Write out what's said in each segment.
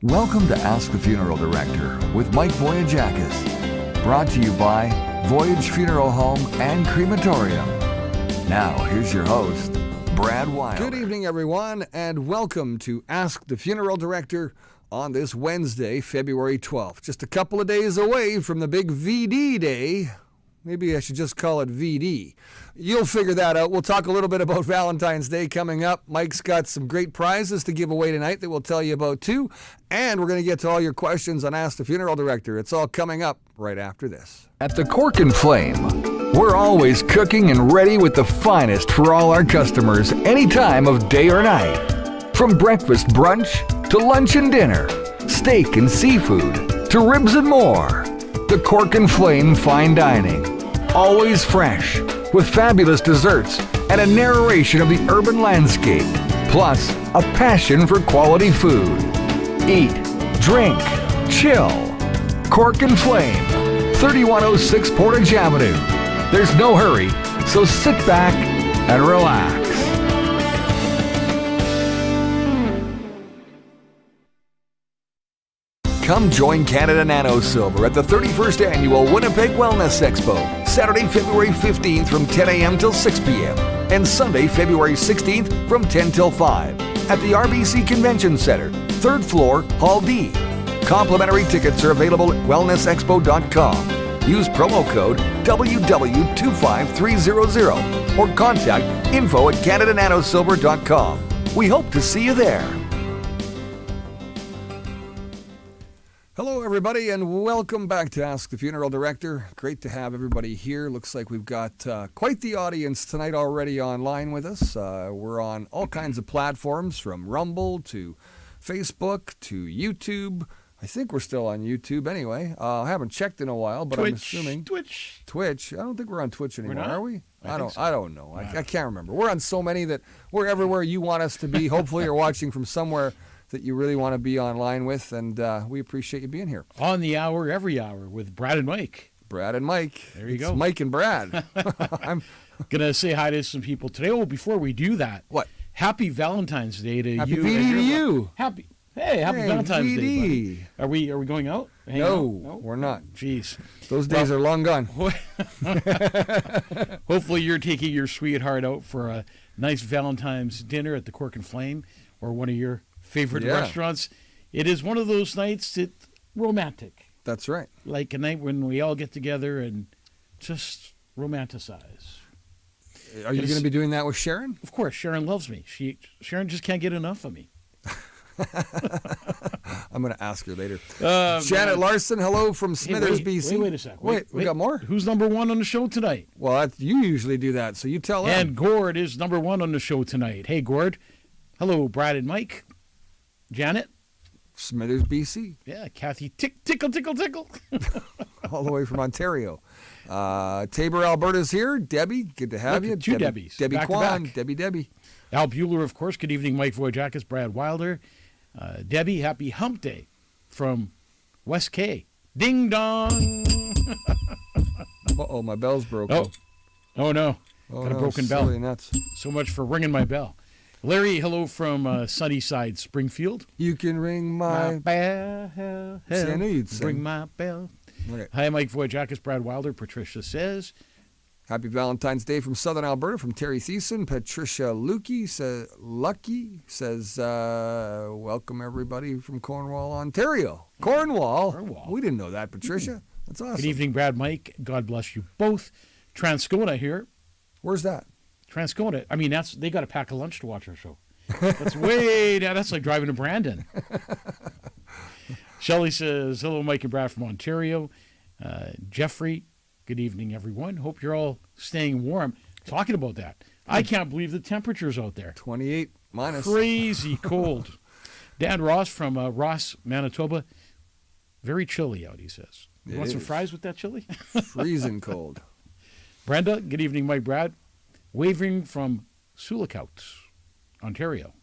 Welcome to Ask the Funeral Director with Mike Voyajakis. Brought to you by Voyage Funeral Home and Crematorium. Now, here's your host, Brad Wilder. Good evening, everyone, and welcome to Ask the Funeral Director on this Wednesday, February 12th. Just a couple of days away from the big VD Day. Maybe I should just call it VD. You'll figure that out. We'll talk a little bit about Valentine's Day coming up. Mike's got some great prizes to give away tonight that we'll tell you about too. And we're going to get to all your questions on Ask the Funeral Director. It's all coming up right after this. At the Cork and Flame, we're always cooking and ready with the finest for all our customers any time of day or night. From breakfast brunch to lunch and dinner, steak and seafood to ribs and more. The Cork and Flame Fine Dining. Always fresh, with fabulous desserts and a narration of the urban landscape, plus a passion for quality food. Eat, drink, chill. Cork and Flame, 3106 Portage Avenue. There's no hurry, so sit back and relax. Come join Canada Nano Silver at the 31st Annual Winnipeg Wellness Expo, Saturday, February 15th from 10 a.m. till 6 p.m. and Sunday, February 16th from 10 till 5 at the RBC Convention Center, 3rd floor, Hall D. Complimentary tickets are available at wellnessexpo.com. Use promo code WW25300 or contact info@CanadaNanoSilver.com. We hope to see you there. Hello, everybody, and welcome back to Ask the Funeral Director. Great to have everybody here. Looks like we've got quite the audience tonight already online with us. We're on all kinds of platforms, from Rumble to Facebook to YouTube. I think we're still on YouTube anyway. I haven't checked in a while, but I'm assuming Twitch. I don't think we're on Twitch anymore, not? are we? I don't know. Wow. I can't remember. We're on so many that we're everywhere you want us to be. Hopefully you're watching from somewhere that you really want to be online with, and we appreciate you being here. On the hour, every hour, with Brad and Mike. Brad and Mike. There you It's go. Mike and Brad. I'm Going to say hi to some people today. Oh, before we do that. What? Happy Valentine's Day to Happy you. VD and to your you. Happy Hey, Valentine's VD. Day, buddy. Are we going out? Hanging out? No, we're not. Jeez. Those days are long gone. Hopefully you're taking your sweetheart out for a nice Valentine's dinner at the Cork and Flame or one of your favorite restaurants. It is one of those nights that's romantic. That's right. Like a night when we all get together and just romanticize. Are you going to be doing that with Sharon? Of course, Sharon loves me. Sharon just can't get enough of me. I'm going to ask her later. Janet Janet Larson, hello from Smithers, wait, BC. Wait a sec. Wait, we got more? Who's number one on the show tonight? Well, you usually do that, so you tell them. And Gord is number one on the show tonight. Hey, Gord. Hello, Brad and Mike. Janet. Smithers, BC. Yeah, Kathy. Tickle. All the way from Ontario. Tabor, Alberta's here. Debbie, good to have Look you. at two Debbies, Debbie back to Kwan. back. Debbie. Al Bueller, of course. Good evening, Mike Voyajakis, Brad Wilder. Debbie, happy hump day from West K. Ding dong. Uh-oh, my bell's broken. Oh no. Oh, Got a no, broken bell. silly nuts. So much for ringing my bell. Larry, hello from Sunnyside, Springfield. You can ring my... bell. See, I knew you'd sing. Ring my bell. Okay. Hi, Mike Voyajakis, Brad Wilder. Patricia says, Happy Valentine's Day from Southern Alberta from Terry Thiessen. Patricia Lucky says, welcome everybody from Cornwall, Ontario. Cornwall? We didn't know that, Patricia. That's awesome. good evening, Brad, Mike. God bless you both. Transcona here. Where's that? Transcona. I mean, they got to pack a lunch to watch our show. That's way down. That's like driving to Brandon. Shelley says, hello, Mike and Brad from Ontario. Jeffrey, good evening, everyone. Hope you're all staying warm. Talking about that, I can't believe the temperatures out there. 28 minus. Crazy cold. Dan Ross from Ross, Manitoba. Very chilly out, he says. You want some fries with that chili? Freezing cold. Brenda, good evening, Mike, Brad. Waving from Sulikout, Ontario.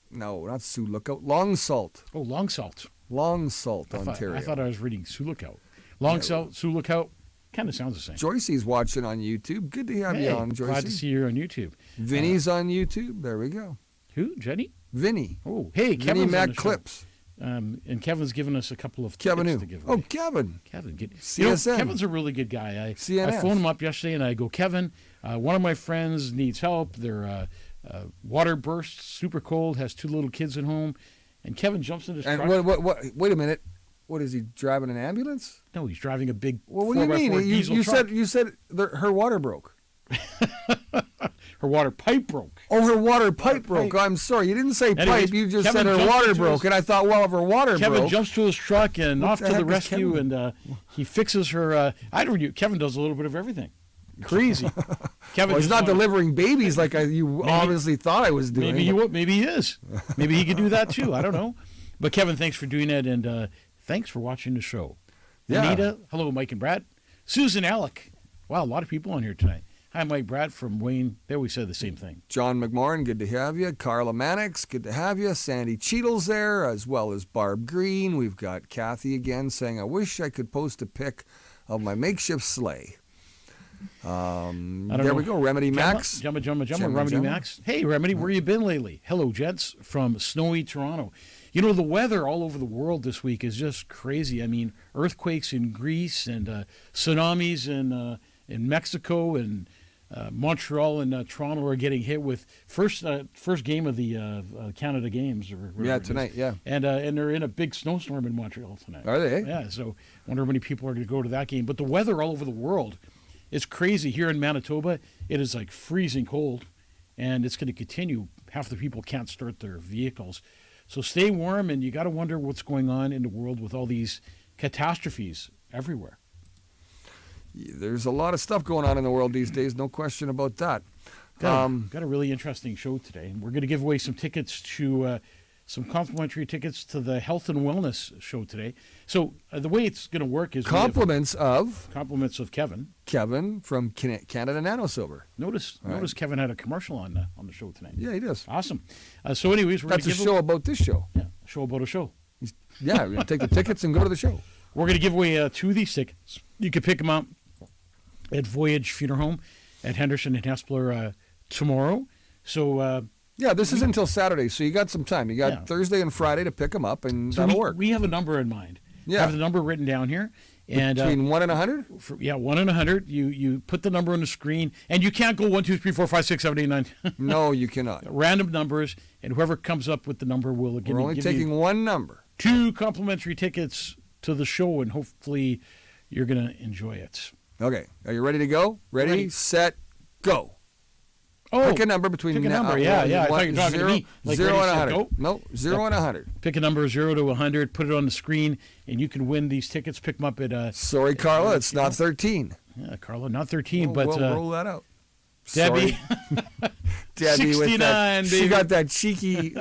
No, not Sioux Lookout. Long Salt. Oh, Long Salt. Long Salt, Ontario. I thought I was reading Sulikout. Long Salt, Sulikout, kind of sounds the same. Joycey's watching on YouTube. Good to have you on, Joycey. Glad to see you on YouTube. Vinny's on YouTube. There we go. Who? Jenny? Vinny. Oh, hey, Vinny Kevin's on Mac the show. Clips. And Kevin's given us a couple of Kevin tickets who? to give away. Oh, Kevin. Kevin, CSN. Kevin's a really good guy. I CNS. phoned him up yesterday and I go, Kevin, one of my friends needs help. Their water burst, super cold, has 2 little kids at home, and Kevin jumps in his And truck. what? Wait a minute. What is he driving an ambulance? No, he's driving a big. Well, what do you 4x4 mean? diesel You truck. said her water broke. Her water pipe broke. Oh, her water pipe broke. pipe. I'm sorry. You didn't say Anyways, pipe. You just Kevin said her jumped water into broke. his- And I thought, well, if her water Kevin broke. jumps to his truck and What off the to the heck is rescue, Kevin? and he fixes her. I don't know. Kevin does a little bit of everything. Crazy. Kevin. Well, he's just not wanted- delivering babies like you obviously thought I was doing. Maybe he will. Maybe he is. Maybe he could do that too. I don't know. But Kevin, thanks for doing that, and thanks for watching the show. Yeah. Anita, hello, Mike and Brad. Susan Alec. Wow, a lot of people on here tonight. Hi, Mike, Brad from Wayne. They always said the same thing. John McMorrin, good to have you. Carla Mannix, good to have you. Sandy Cheadle's there, as well as Barb Green. We've got Kathy again saying, I wish I could post a pic of my makeshift sleigh. There we go. Remedy Max. Gemma, Remedy Gemma. Max. Hey, Remedy, where you been lately? Hello, gents, from snowy Toronto. You know, the weather all over the world this week is just crazy. I mean, earthquakes in Greece and tsunamis in Mexico and Montreal and Toronto are getting hit with first game of the Canada Games. Or whatever Yeah, it is. tonight, yeah. And they're in a big snowstorm in Montreal tonight. Are they? Yeah, so I wonder how many people are going to go to that game. But the weather all over the world is crazy. Here in Manitoba, it is like freezing cold, and it's going to continue. Half the people can't start their vehicles. So stay warm, and you got to wonder what's going on in the world with all these catastrophes everywhere. There's a lot of stuff going on in the world these days, no question about that. Got a really interesting show today. We're going to give away some tickets to some complimentary tickets to the Health and Wellness show today. So the way it's going to work is we have Compliments of compliments of Kevin. Kevin from Canada Nano Silver. Notice Kevin had a commercial on the show tonight. Yeah, he does. Awesome. So anyways, we're going That's to a give show about this show. a show about a show. Yeah, we're going to take the tickets and go to the show. We're going to give away 2 of these tickets. You can pick them up at Voyage Funeral Home at Henderson and Hespler tomorrow. So Yeah, this is until Saturday, so you got some time. You got Yeah. Thursday and Friday to pick them up, and so that'll work. we have a number in mind. Yeah. I have the number written down here. And Between 1 and 100? 1 and 100. You put the number on the screen, and you can't go 1, 2, 3, 4, 5, 6, 7, 8, 9. No, you cannot. Random numbers, and whoever comes up with the number will give We're only give taking you one number. 2 complimentary tickets to the show, and hopefully you're going to enjoy it. Okay, are you ready to go? Ready. Set, go. Oh, Pick a number between pick a number. Yeah. I thought you were talking to me. Like 0 ready, and set, 100. go. No, 0 and 100. Pick a number 0 to 100, put it on the screen, and you can win these tickets. Pick them up at Sorry, Carla, it's not 13. Carla, not 13, but we'll roll that out. Debbie, Sorry. Debbie with that, 69, she baby. got that cheeky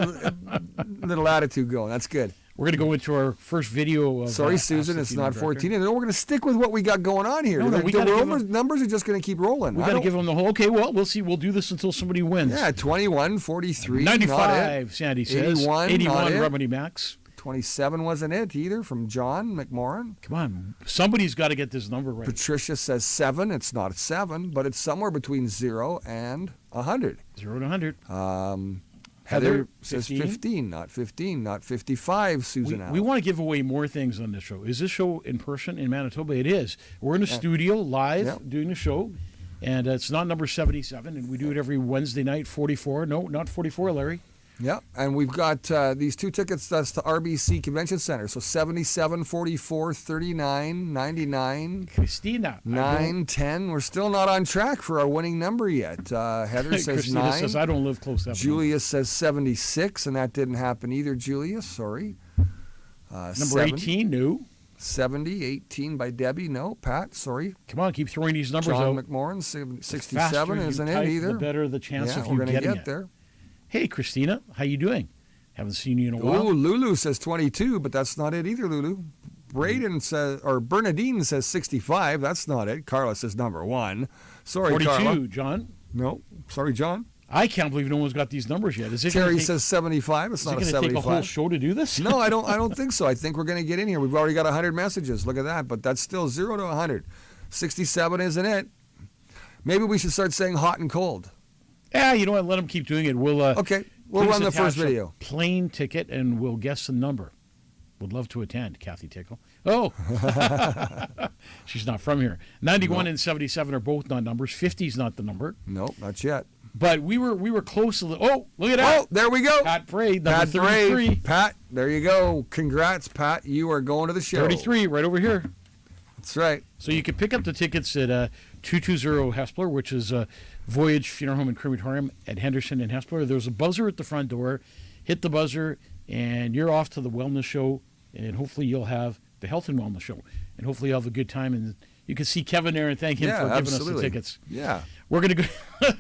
little attitude going. That's good. We're going to go into our first video of Sorry, Ask Susan, the it's Funeral not 14. Director. No, we're going to stick with what we got going on here. No, we the gotta give Rover them- numbers are just going to keep rolling. We I got to don't- give them the whole. Okay, well, we'll see. We'll do this until somebody wins. Yeah, 21, 43. not 95, it. Sandy says. 81, 81, not it. Remedy Max. 27 wasn't it either from John McMorrin. Come on. Somebody's got to get this number right. Patricia says 7. It's not 7, but it's somewhere between 0 and 100. 0 to 100. Heather says 15. 15, not 15, not 55, Susan We Allen. want to give away more things on this show. Is this show in person in Manitoba? It is. We're in a studio live Yeah. doing the show, and it's not number 77, and we do it every Wednesday night, 44. No, not 44, Larry. Yeah, and we've got these 2 tickets. That's to RBC Convention Center. So 77, 44, 39, 99, Christina. 9, 10. We're still not on track for our winning number yet. Heather says Christina 9. says, I don't live close to that. Julia says 76, and that didn't happen either, Julia. Sorry. Number 70, 18, no. 70, 18 by Debbie. No, Pat, sorry. Come on, keep throwing these numbers John out. McMorrin, The 67 faster you isn't type, it either. the better the chance yeah, of we're you gonna getting get it. there. Hey, Christina, how you doing? Haven't seen you in a while. Oh, Lulu says 22, but that's not it either, Lulu. Braden says, or Bernadine says 65. That's not it. Carla says number 1. Sorry, 42, Carla. John. No, sorry, John. I can't believe no one's got these numbers yet. Is it Terry gonna take, says 75. It's is not it a going to take a whole 75. show to do this? No, I don't think so. I think we're going to get in here. We've already got 100 messages. Look at that. But that's still 0 to 100. 67 isn't it. Maybe we should start saying hot and cold. Yeah, you know what? Let them keep doing it. We'll Okay, we'll please run the first attach a video. Plane ticket, and we'll guess the number. Would love to attend, Kathy Tickle. Oh, she's not from here. 91 and 77 are both not numbers. 50 is not the number. Nope, not yet. But we were close. Oh, look at that. Oh, there we go. Pat Braid, number Pat 33. Braid. Pat, there you go. Congrats, Pat. You are going to the show. 33, right over here. That's right. So you can pick up the tickets at 220 Hespler, which is Voyage Funeral Home and Crematorium at Henderson and Hespler. There's a buzzer at the front door. Hit the buzzer, and you're off to the wellness show, and hopefully you'll have the health and wellness show, and hopefully you'll have a good time, and you can see Kevin there and thank him for giving us the tickets. Yeah. We're going to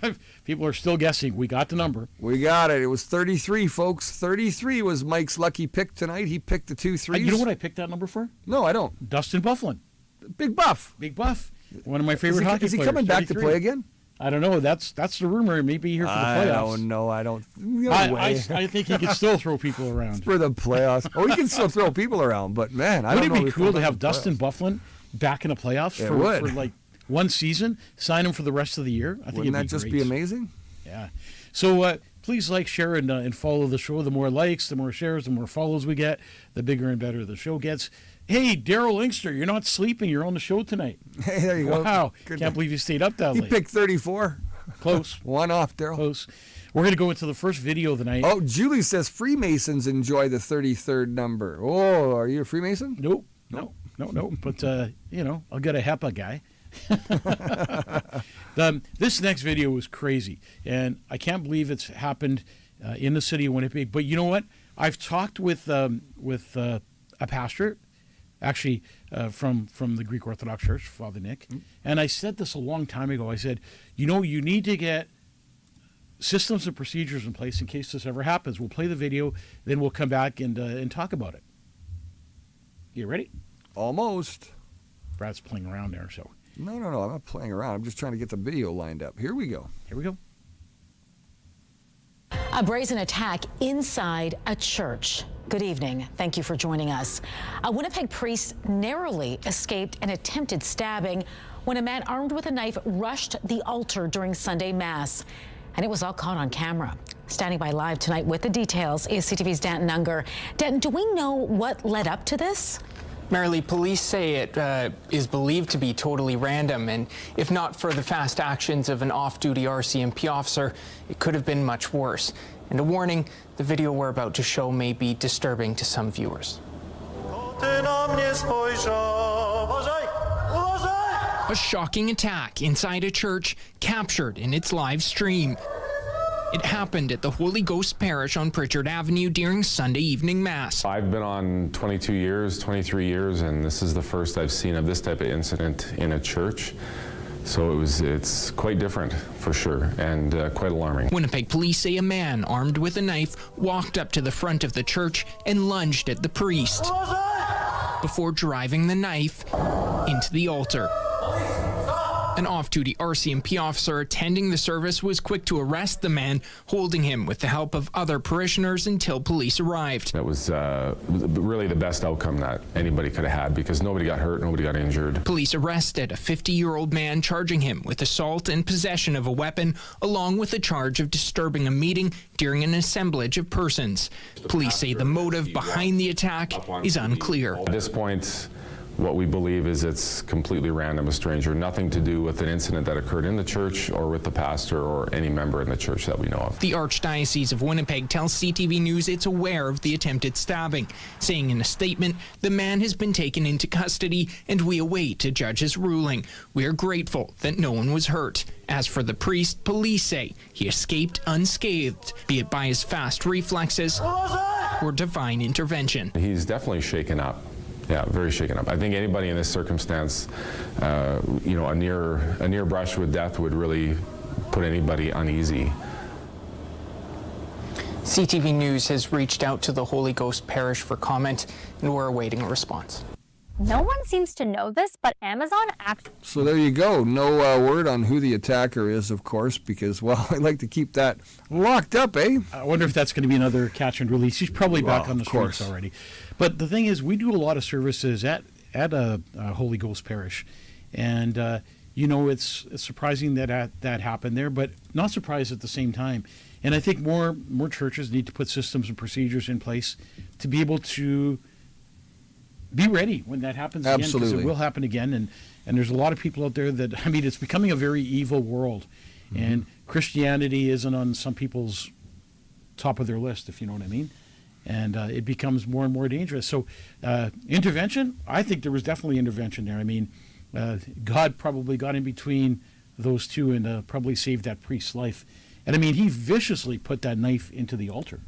go. People are still guessing. We got the number. We got it. It was 33, folks. 33 was Mike's lucky pick tonight. He picked the 2 threes. You know what I picked that number for? No, I don't. Dustin Bufflin. Big Buff. Big Buff. One of my favorite hockey players. Is he coming back 33. to play again? I don't know. That's the rumor. He may be here for the playoffs. I don't know. I don't. No I way. think he can still throw people around. For the playoffs. Oh, he can still throw people around, but man, I don't know. Would it be if cool he'll to have make the Dustin playoffs. Bufflin back in the playoffs It for would. like one season? Sign him for the rest of the year? I think Wouldn't that it'd be just great. be amazing? Yeah. So please like, share, and follow the show. The more likes, the more shares, the more follows we get, the bigger and better the show gets. Hey, Daryl Inkster, you're not sleeping. You're on the show tonight. Hey, there you go. Wow. Good. Can't believe you stayed up that He late. picked 34. Close. One off, Daryl. Close. We're going to go into the first video of the night. Oh, Julie says Freemasons enjoy the 33rd number. Oh, are you a Freemason? Nope. No. But, I'll get a HEPA guy. This next video was crazy, and I can't believe it's happened in the city of Winnipeg. But you know what? I've talked with a pastor, actually from the Greek Orthodox Church, Father Nick, and I said this a long time ago. I said, you need to get systems and procedures in place in case this ever happens. We'll play the video, then we'll come back and talk about it. You ready? Almost. Brad's playing around there, so No, I'm not playing around. I'm just trying to get the video lined up. Here we go. here we go. A brazen attack inside a church. Good evening. Thank you for joining us. A Winnipeg priest narrowly escaped an attempted stabbing when a man armed with a knife rushed the altar during Sunday Mass. And it was all caught on camera. Standing by live tonight with the details is CTV's Danton Unger. Danton, do we know what led up to this? Marilee, police say it is believed to be totally random, and if not for the fast actions of an off-duty RCMP officer, it could have been much worse. And a warning, the video we're about to show may be disturbing to some viewers. A shocking attack inside a church captured in its live stream. It happened at the Holy Ghost Parish on Pritchard Avenue during Sunday evening Mass. I've been on 23 years, and this is the first I've seen of this type of incident in a church. So it's quite different, for sure, and quite alarming. Winnipeg police say a man armed with a knife walked up to the front of the church and lunged at the priest before driving the knife into the altar. An off-duty RCMP officer attending the service was quick to arrest the man, holding him with the help of other parishioners until police arrived. That was really the best outcome that anybody could have had, because nobody got hurt, nobody got injured. Police arrested a 50-year-old man, charging him with assault and possession of a weapon, along with a charge of disturbing a meeting during an assemblage of persons. Police say the motive behind the attack is unclear. At this point, what we believe is it's completely random, a stranger, nothing to do with an incident that occurred in the church or with the pastor or any member in the church that we know of. The Archdiocese of Winnipeg tells CTV News it's aware of the attempted stabbing, saying in a statement, the man has been taken into custody and we await a judge's ruling. We are grateful that no one was hurt. As for the priest, police say he escaped unscathed, be it by his fast reflexes or divine intervention. He's definitely shaken up. Yeah, very shaken up. I think anybody in this circumstance, a near brush with death would really put anybody uneasy. CTV News has reached out to the Holy Ghost Parish for comment, and we're awaiting a response. No one seems to know this, but Amazon actually... So there you go. No word on who the attacker is, of course, because, well, I like to keep that locked up, eh? I wonder if that's going to be another catch and release. He's probably back Well, on the of course. streets already. But the thing is, we do a lot of services at a Holy Ghost Parish, and it's surprising that happened there, but not surprised at the same time. And I think more churches need to put systems and procedures in place to be able to be ready when that happens again, because Absolutely. it will happen again. And there's a lot of people out there that, I mean, it's becoming a very evil world. And Christianity isn't on some people's top of their list, if you know what I mean. And it becomes more and more dangerous. So intervention, I think there was definitely intervention there. I mean, God probably got in between those two and probably saved that priest's life. And I mean, he viciously put that knife into the altar.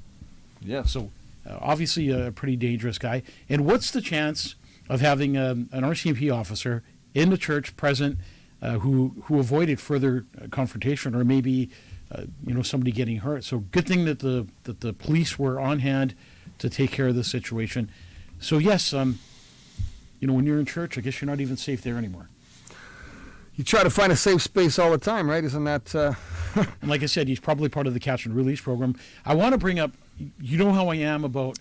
Yeah. So obviously a pretty dangerous guy. And what's the chance of having an RCMP officer in the church present who avoided further confrontation, or maybe somebody getting hurt? So good thing that the police were on hand to take care of the situation. So yes, when you're in church, I guess you're not even safe there anymore. You try to find a safe space all the time, right? Isn't that... And like I said, he's probably part of the catch and release program. I want to bring up, you know how I am about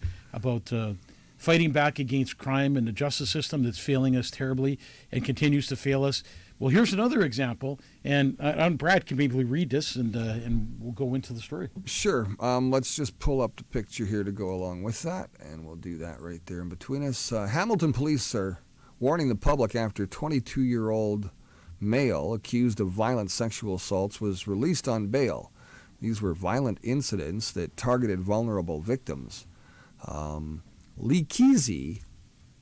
fighting back against crime and the justice system that's failing us terribly and continues to fail us. Well, here's another example, and Brad can maybe read this, and we'll go into the story. Sure. Let's just pull up the picture here to go along with that, and we'll do that right there in between us. Hamilton police are warning the public after 22-year-old male accused of violent sexual assaults was released on bail. These were violent incidents that targeted vulnerable victims. Likizi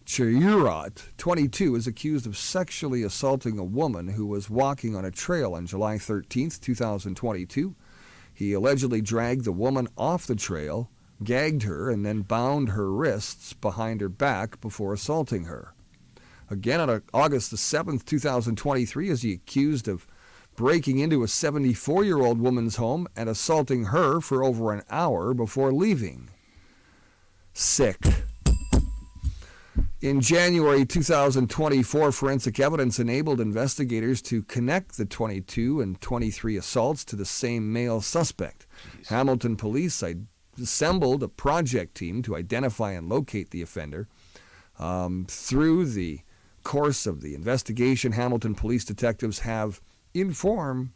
Chirurot, 22, is accused of sexually assaulting a woman who was walking on a trail on July 13th, 2022. He allegedly dragged the woman off the trail, gagged her, and then bound her wrists behind her back before assaulting her. Again, on August the 7th, 2023, is he accused of breaking into a 74-year-old woman's home and assaulting her for over an hour before leaving. Sick. In January 2024, forensic evidence enabled investigators to connect the 22 and 23 assaults to the same male suspect. Hamilton police assembled a project team to identify and locate the offender. Through the course of the investigation, Hamilton police detectives have information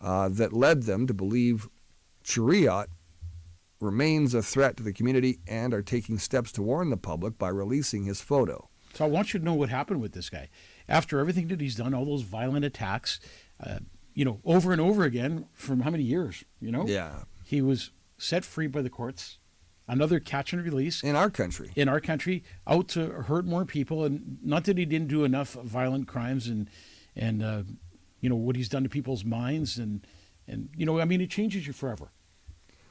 that led them to believe Chariot remains a threat to the community and are taking steps to warn the public by releasing his photo. So I want you to know what happened with this guy. After everything that he's done, all those violent attacks, over and over again, from how many years, Yeah. He was set free by the courts. Another catch and release. In our country, out to hurt more people. And not that he didn't do enough violent crimes and what he's done to people's minds. And it changes you forever.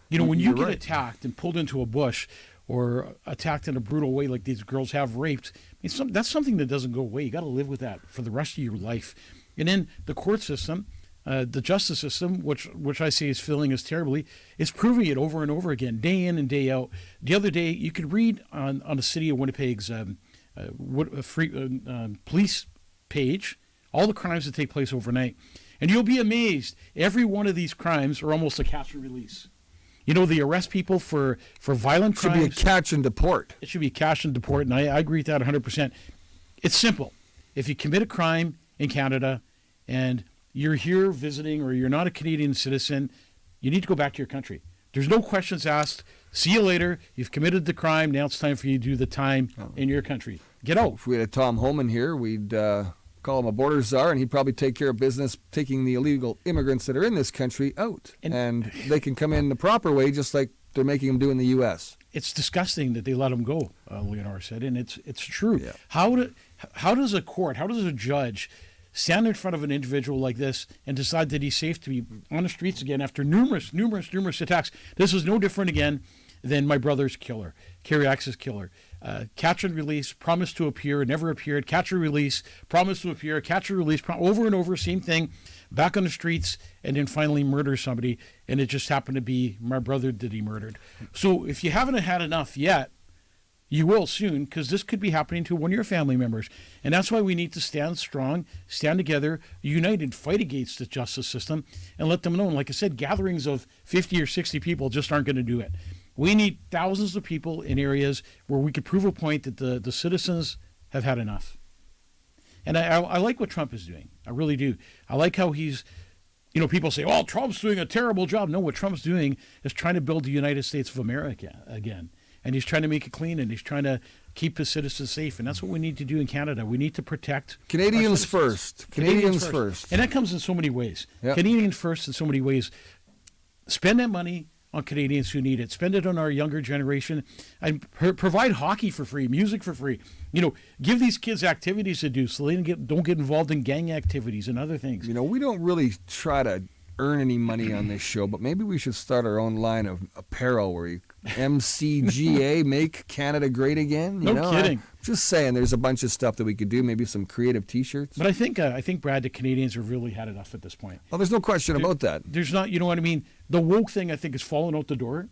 When you get attacked and pulled into a bush or attacked in a brutal way like these girls have, raped, that's something that doesn't go away. You got to live with that for the rest of your life. And then the court system, the justice system, which I say is failing us terribly, is proving it over and over again, day in and day out. The other day, you could read on the city of Winnipeg's police page all the crimes that take place overnight. And you'll be amazed. Every one of these crimes are almost a catch and release. They arrest people for violent crimes. Should be a catch and deport. It should be catch and deport, and I agree with that 100%. It's simple. If you commit a crime in Canada and you're here visiting or you're not a Canadian citizen, you need to go back to your country. There's no questions asked. See you later. You've committed the crime. Now it's time for you to do the time in your country. Get out. If we had a Tom Homan here, we'd call him a border czar, and he'd probably take care of business taking the illegal immigrants that are in this country out. And they can come in the proper way, just like they're making them do in the U.S. It's disgusting that they let them go, Leonard said, and it's true. Yeah. How does a judge stand in front of an individual like this and decide that he's safe to be on the streets again after numerous attacks? This is no different again than my brother's killer, Kerry Axe's killer. Catch and release, promise to appear, never appeared. Catch and release, promise to appear, catch and release, over and over, same thing. Back on the streets, and then finally murder somebody, and it just happened to be my brother that he murdered. So if you haven't had enough yet, you will soon, because this could be happening to one of your family members. And that's why we need to stand strong, stand together, united, fight against the justice system, and let them know. And like I said, gatherings of 50 or 60 people just aren't going to do it. We need thousands of people in areas where we could prove a point that the citizens have had enough. And I like what Trump is doing. I really do. I like how he's, people say, Trump's doing a terrible job. No, what Trump's doing is trying to build the United States of America again. and he's trying to make it clean, and he's trying to keep his citizens safe. And that's what we need to do in Canada. We need to protect our Canadians citizens. first. Canadians first. And that comes in so many ways. Yep. Canadians first in so many ways. Spend that money on Canadians who need it. Spend it on our younger generation, and provide hockey for free, music for free. Give these kids activities to do so they don't get involved in gang activities and other things. We don't really try to earn any money on this show, but maybe we should start our own line of apparel where you MCGA, Make Canada Great Again. No kidding. I'm just saying, there's a bunch of stuff that we could do. Maybe some creative T-shirts. But I think Brad, the Canadians have really had enough at this point. Oh, there's no question about that. There's not, you know what I mean? The woke thing, I think, is falling out the door.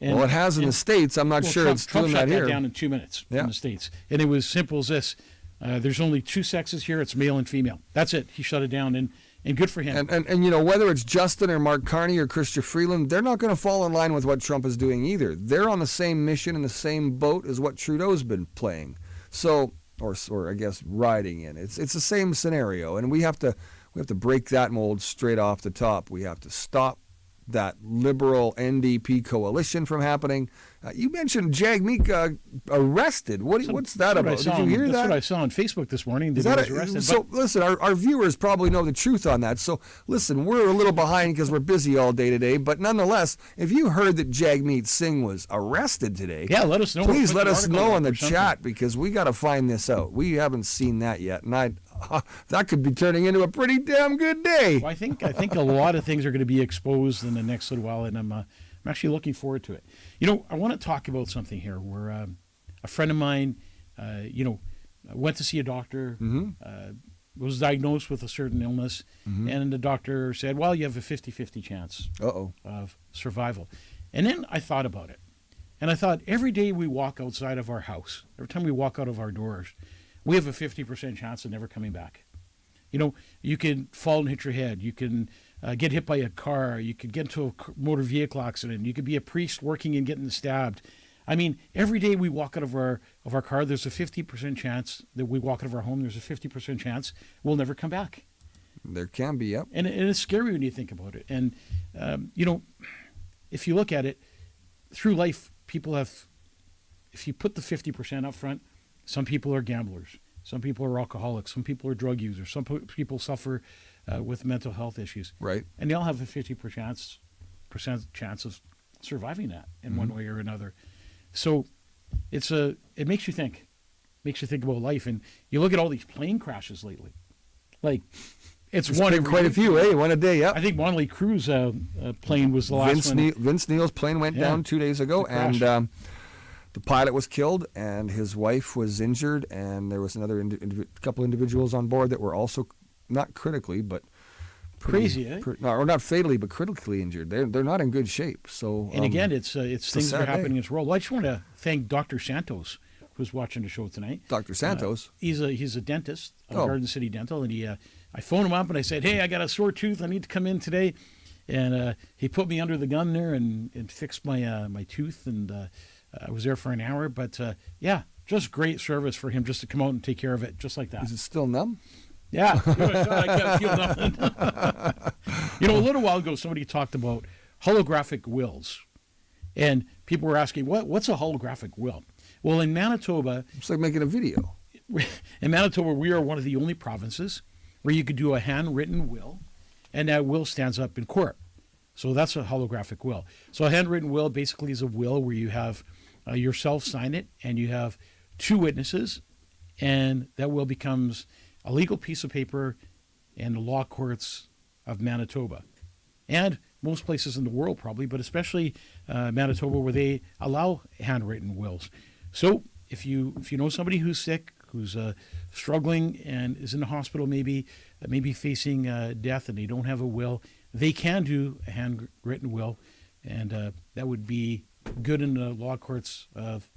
And, Well, it has in the States. I'm not sure it's Trump doing shut that here. down in 2 minutes Yeah. in the States. And it was simple as this. There's only two sexes here. It's male and female. That's it. He shut it down, and good for him. And whether it's Justin or Mark Carney or Chrystia Freeland, they're not going to fall in line with what Trump is doing either. They're on the same mission and the same boat as what Trudeau's been playing. So, or I guess riding in. It's the same scenario, and we have to break that mold straight off the top. We have to stop that liberal NDP coalition from happening. You mentioned Jagmeet arrested. What's that about? Did you hear that? That's what I saw on Facebook this morning. That he was arrested. So listen, our viewers probably know the truth on that. So listen, we're a little behind because we're busy all day today. But nonetheless, if you heard that Jagmeet Singh was arrested today, yeah, let us know. Please Put let the us article know up in the or something. chat, because we got to find this out. We haven't seen that yet, and that could be turning into a pretty damn good day. Well, I think a lot of things are going to be exposed in the next little while, and I'm actually looking forward to it. I want to talk about something here where a friend of mine, went to see a doctor, was diagnosed with a certain illness, and the doctor said, well, you have a 50-50 chance of survival. And then I thought about it, and I thought, every day we walk outside of our house, every time we walk out of our doors, we have a 50% chance of never coming back. You can fall and hit your head. You can get hit by a car. You could get into a motor vehicle accident. You could be a priest working and getting stabbed. I mean, every day we walk out of our car, there's a 50% chance that we walk out of our home. There's a 50% chance we'll never come back. There can be, yep. And it's scary when you think about it. And, if you look at it, through life, people have, if you put the 50% up front, some people are gamblers. Some people are alcoholics. Some people are drug users. Some people suffer with mental health issues. Right. And they all have a 50% chance of surviving that in one way or another. So it makes you think. Makes you think about life. And you look at all these plane crashes lately. Like, it's There's one been quite a few, one a day, yep. I think Wanley Cruz plane was the last one. Vince Neil's plane went down 2 days ago, and the pilot was killed, and his wife was injured, and there was another couple individuals on board that were also not critically, but crazy, eh? Or not fatally, but critically injured. They're not in good shape. So, and again, it's things that are happening in this world. Well, I just want to thank Dr. Santos, who's watching the show tonight. Dr. Santos. He's a dentist at Garden City Dental, and I phoned him up and I said, hey, I got a sore tooth. I need to come in today. And he put me under the gun there and fixed my tooth, and I was there for an hour. But just great service for him just to come out and take care of it just like that. Is it still numb? Yeah. I can't feel nothing. A little while ago, somebody talked about holographic wills. And people were asking, what's a holographic will? Well, in Manitoba... It's like making a video. In Manitoba, we are one of the only provinces where you could do a handwritten will, and that will stands up in court. So that's a holographic will. So a handwritten will basically is a will where you have yourself sign it, and you have two witnesses, and that will becomes a legal piece of paper in the law courts of Manitoba. And most places in the world probably, but especially Manitoba, where they allow handwritten wills. So if you know somebody who's sick, who's struggling and is in the hospital, maybe facing death, and they don't have a will, they can do a handwritten will, and that would be good in the law courts of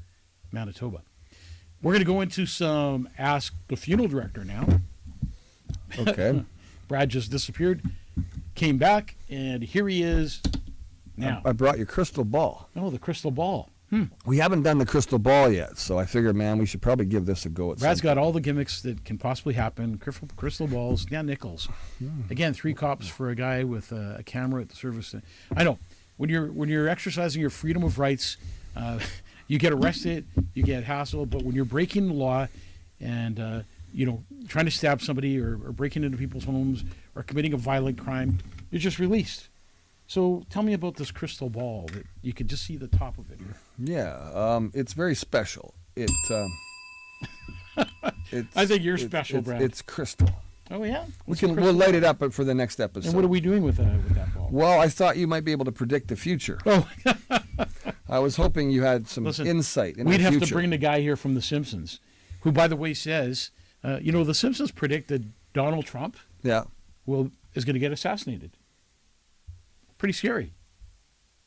Manitoba. We're going to go into some Ask the Funeral Director now. Okay. Brad just disappeared, came back, and here he is now. I brought your crystal ball. Oh, the crystal ball. We haven't done the crystal ball yet, so I figured, man, we should probably give this a go. Brad's got all the gimmicks that can possibly happen. Crystal balls, nickels. Again, 3 cops for a guy with a camera at the service. I know when you're exercising your freedom of rights, You get arrested, you get hassled, but when you're breaking the law and, trying to stab somebody or breaking into people's homes or committing a violent crime, you're just released. So tell me about this crystal ball that you could just see the top of it here. Yeah, it's very special. It's I think you're special, Brad. It's crystal. Oh, yeah? We'll light it up for the next episode. And what are we doing with that ball? Well, I thought you might be able to predict the future. Oh, I was hoping you had some listen, insight into we'd the have future. to bring the guy here from The Simpsons, who, by the way, says, The Simpsons predict that Donald Trump Yeah, is going to get assassinated. Pretty scary.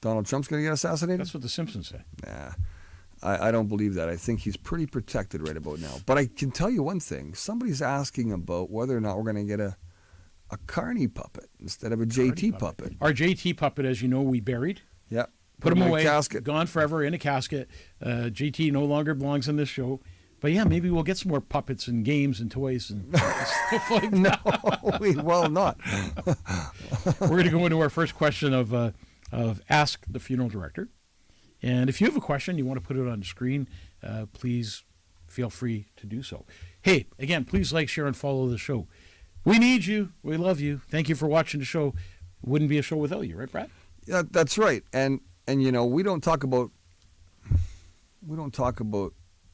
Donald Trump's going to get assassinated? That's what The Simpsons say. Nah, I don't believe that. I think he's pretty protected right about now. But I can tell you one thing. Somebody's asking about whether or not we're going to get a Carney puppet instead of a JT puppet. Our JT puppet, as you know, we buried. Yeah. Put him in a away. casket. Gone forever in a casket. JT no longer belongs on this show. But yeah, maybe we'll get some more puppets and games and toys and stuff like that. No, we will not. We're going to go into our first question of Ask the Funeral Director. And if you have a question, you want to put it on the screen, please feel free to do so. Hey, again, please like, share, and follow the show. We need you. We love you. Thank you for watching the show. Wouldn't be a show without you, right, Brad? Yeah, that's right. And we don't talk about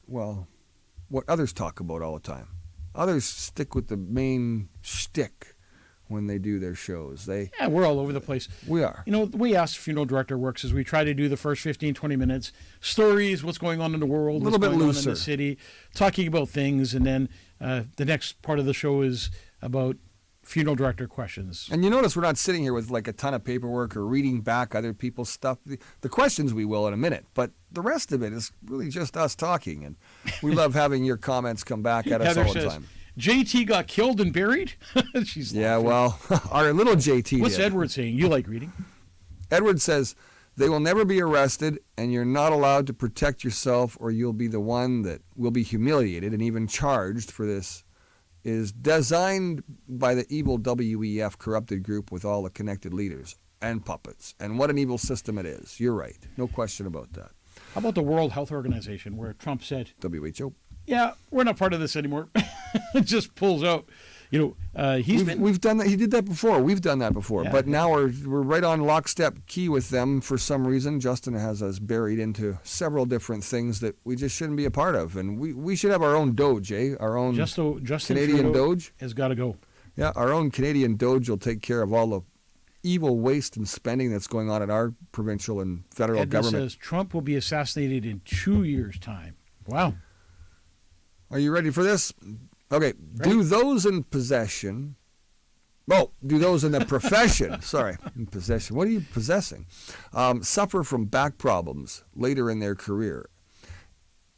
well, what others talk about all the time. Others stick with the main shtick when they do their shows. Yeah, we're all over the place. We are. The way Ask the Funeral Director works is we try to do the first 15, 20 minutes, stories, what's going on in the world, A little what's bit going on in looser. the city, talking about things, and then the next part of the show is about funeral director questions. And you notice we're not sitting here with like a ton of paperwork or reading back other people's stuff. The questions we will in a minute, but the rest of it is really just us talking. And we love having your comments come back at us Heather all the says, time. JT got killed and buried? She's Yeah, laughing. well, our little JT What's did. Edward saying? You like reading? Edward says, they will never be arrested, and you're not allowed to protect yourself, or you'll be the one that will be humiliated and even charged for this. Is designed by the evil WEF corrupted group with all the connected leaders and puppets. And what an evil system it is. You're right. No question about that. How about the World Health Organization, where Trump said, WHO. yeah, we're not part of this anymore. It just pulls out. We've done that. He did that before. We've done that before. Yeah. But now we're right on lockstep key with them for some reason. Justin has us buried into several different things that we just shouldn't be a part of. And we should have our own Doge, Our own Justin Canadian Trudeau Doge. has got to go. Yeah, our own Canadian Doge will take care of all the evil waste and spending that's going on in our provincial and federal Edna government. says Trump will be assassinated in 2 years' time. Wow. Are you ready for this? Okay. Do those in possession... Oh, do those in the profession, sorry, in possession. What are you possessing? Suffer from back problems later in their career.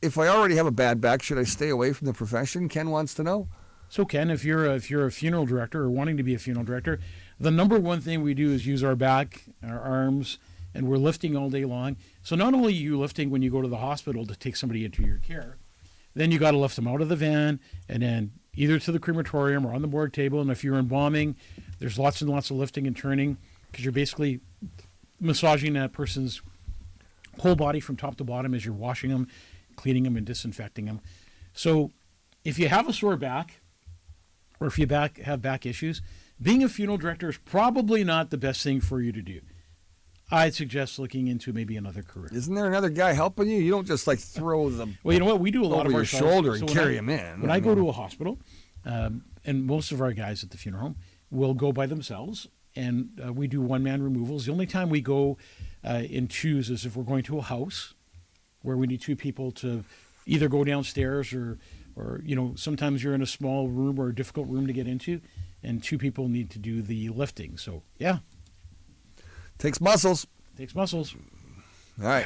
If I already have a bad back, should I stay away from the profession? Ken wants to know. So Ken, if you're a funeral director or wanting to be a funeral director, the number one thing we do is use our back, our arms, and we're lifting all day long. So not only are you lifting when you go to the hospital to take somebody into your care, then you got to lift them out of the van and then either to the crematorium or on the morgue table. And if you're embalming, there's lots and lots of lifting and turning because you're basically massaging that person's whole body from top to bottom as you're washing them, cleaning them, and disinfecting them. So if you have a sore back or if you have back issues, being a funeral director is probably not the best thing for you to do. I'd suggest looking into maybe another career. Isn't there another guy helping you? You don't just like throw them Well, you know what? We do a lot over of your ourselves. shoulder and when carry them in. When I go to a hospital, and most of our guys at the funeral home will go by themselves, and we do one-man removals. The only time we go in twos is if we're going to a house where we need two people to either go downstairs or sometimes you're in a small room or a difficult room to get into, and two people need to do the lifting. So, yeah. Takes muscles. Takes muscles. All right.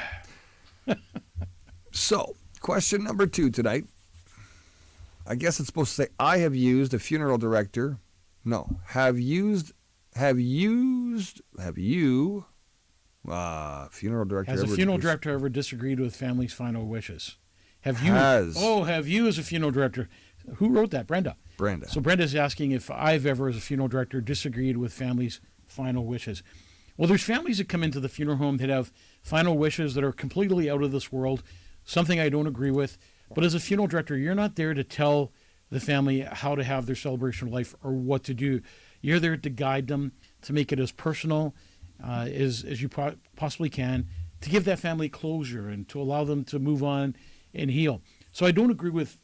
So, question number 2 tonight. I guess it's supposed to say, I have used a funeral director. No. Have you, funeral director. Has a ever funeral dis- director ever disagreed with family's final wishes? Have you as a funeral director? Who wrote that? Brenda. Brenda. So Brenda's asking if I've ever, as a funeral director, disagreed with families' final wishes. Well, there's families that come into the funeral home that have final wishes that are completely out of this world. something I don't agree with. But as a funeral director, you're not there to tell the family how to have their celebration of life or what to do. You're there to guide them, to make it as personal as you possibly can, to give that family closure and to allow them to move on and heal. So I don't agree with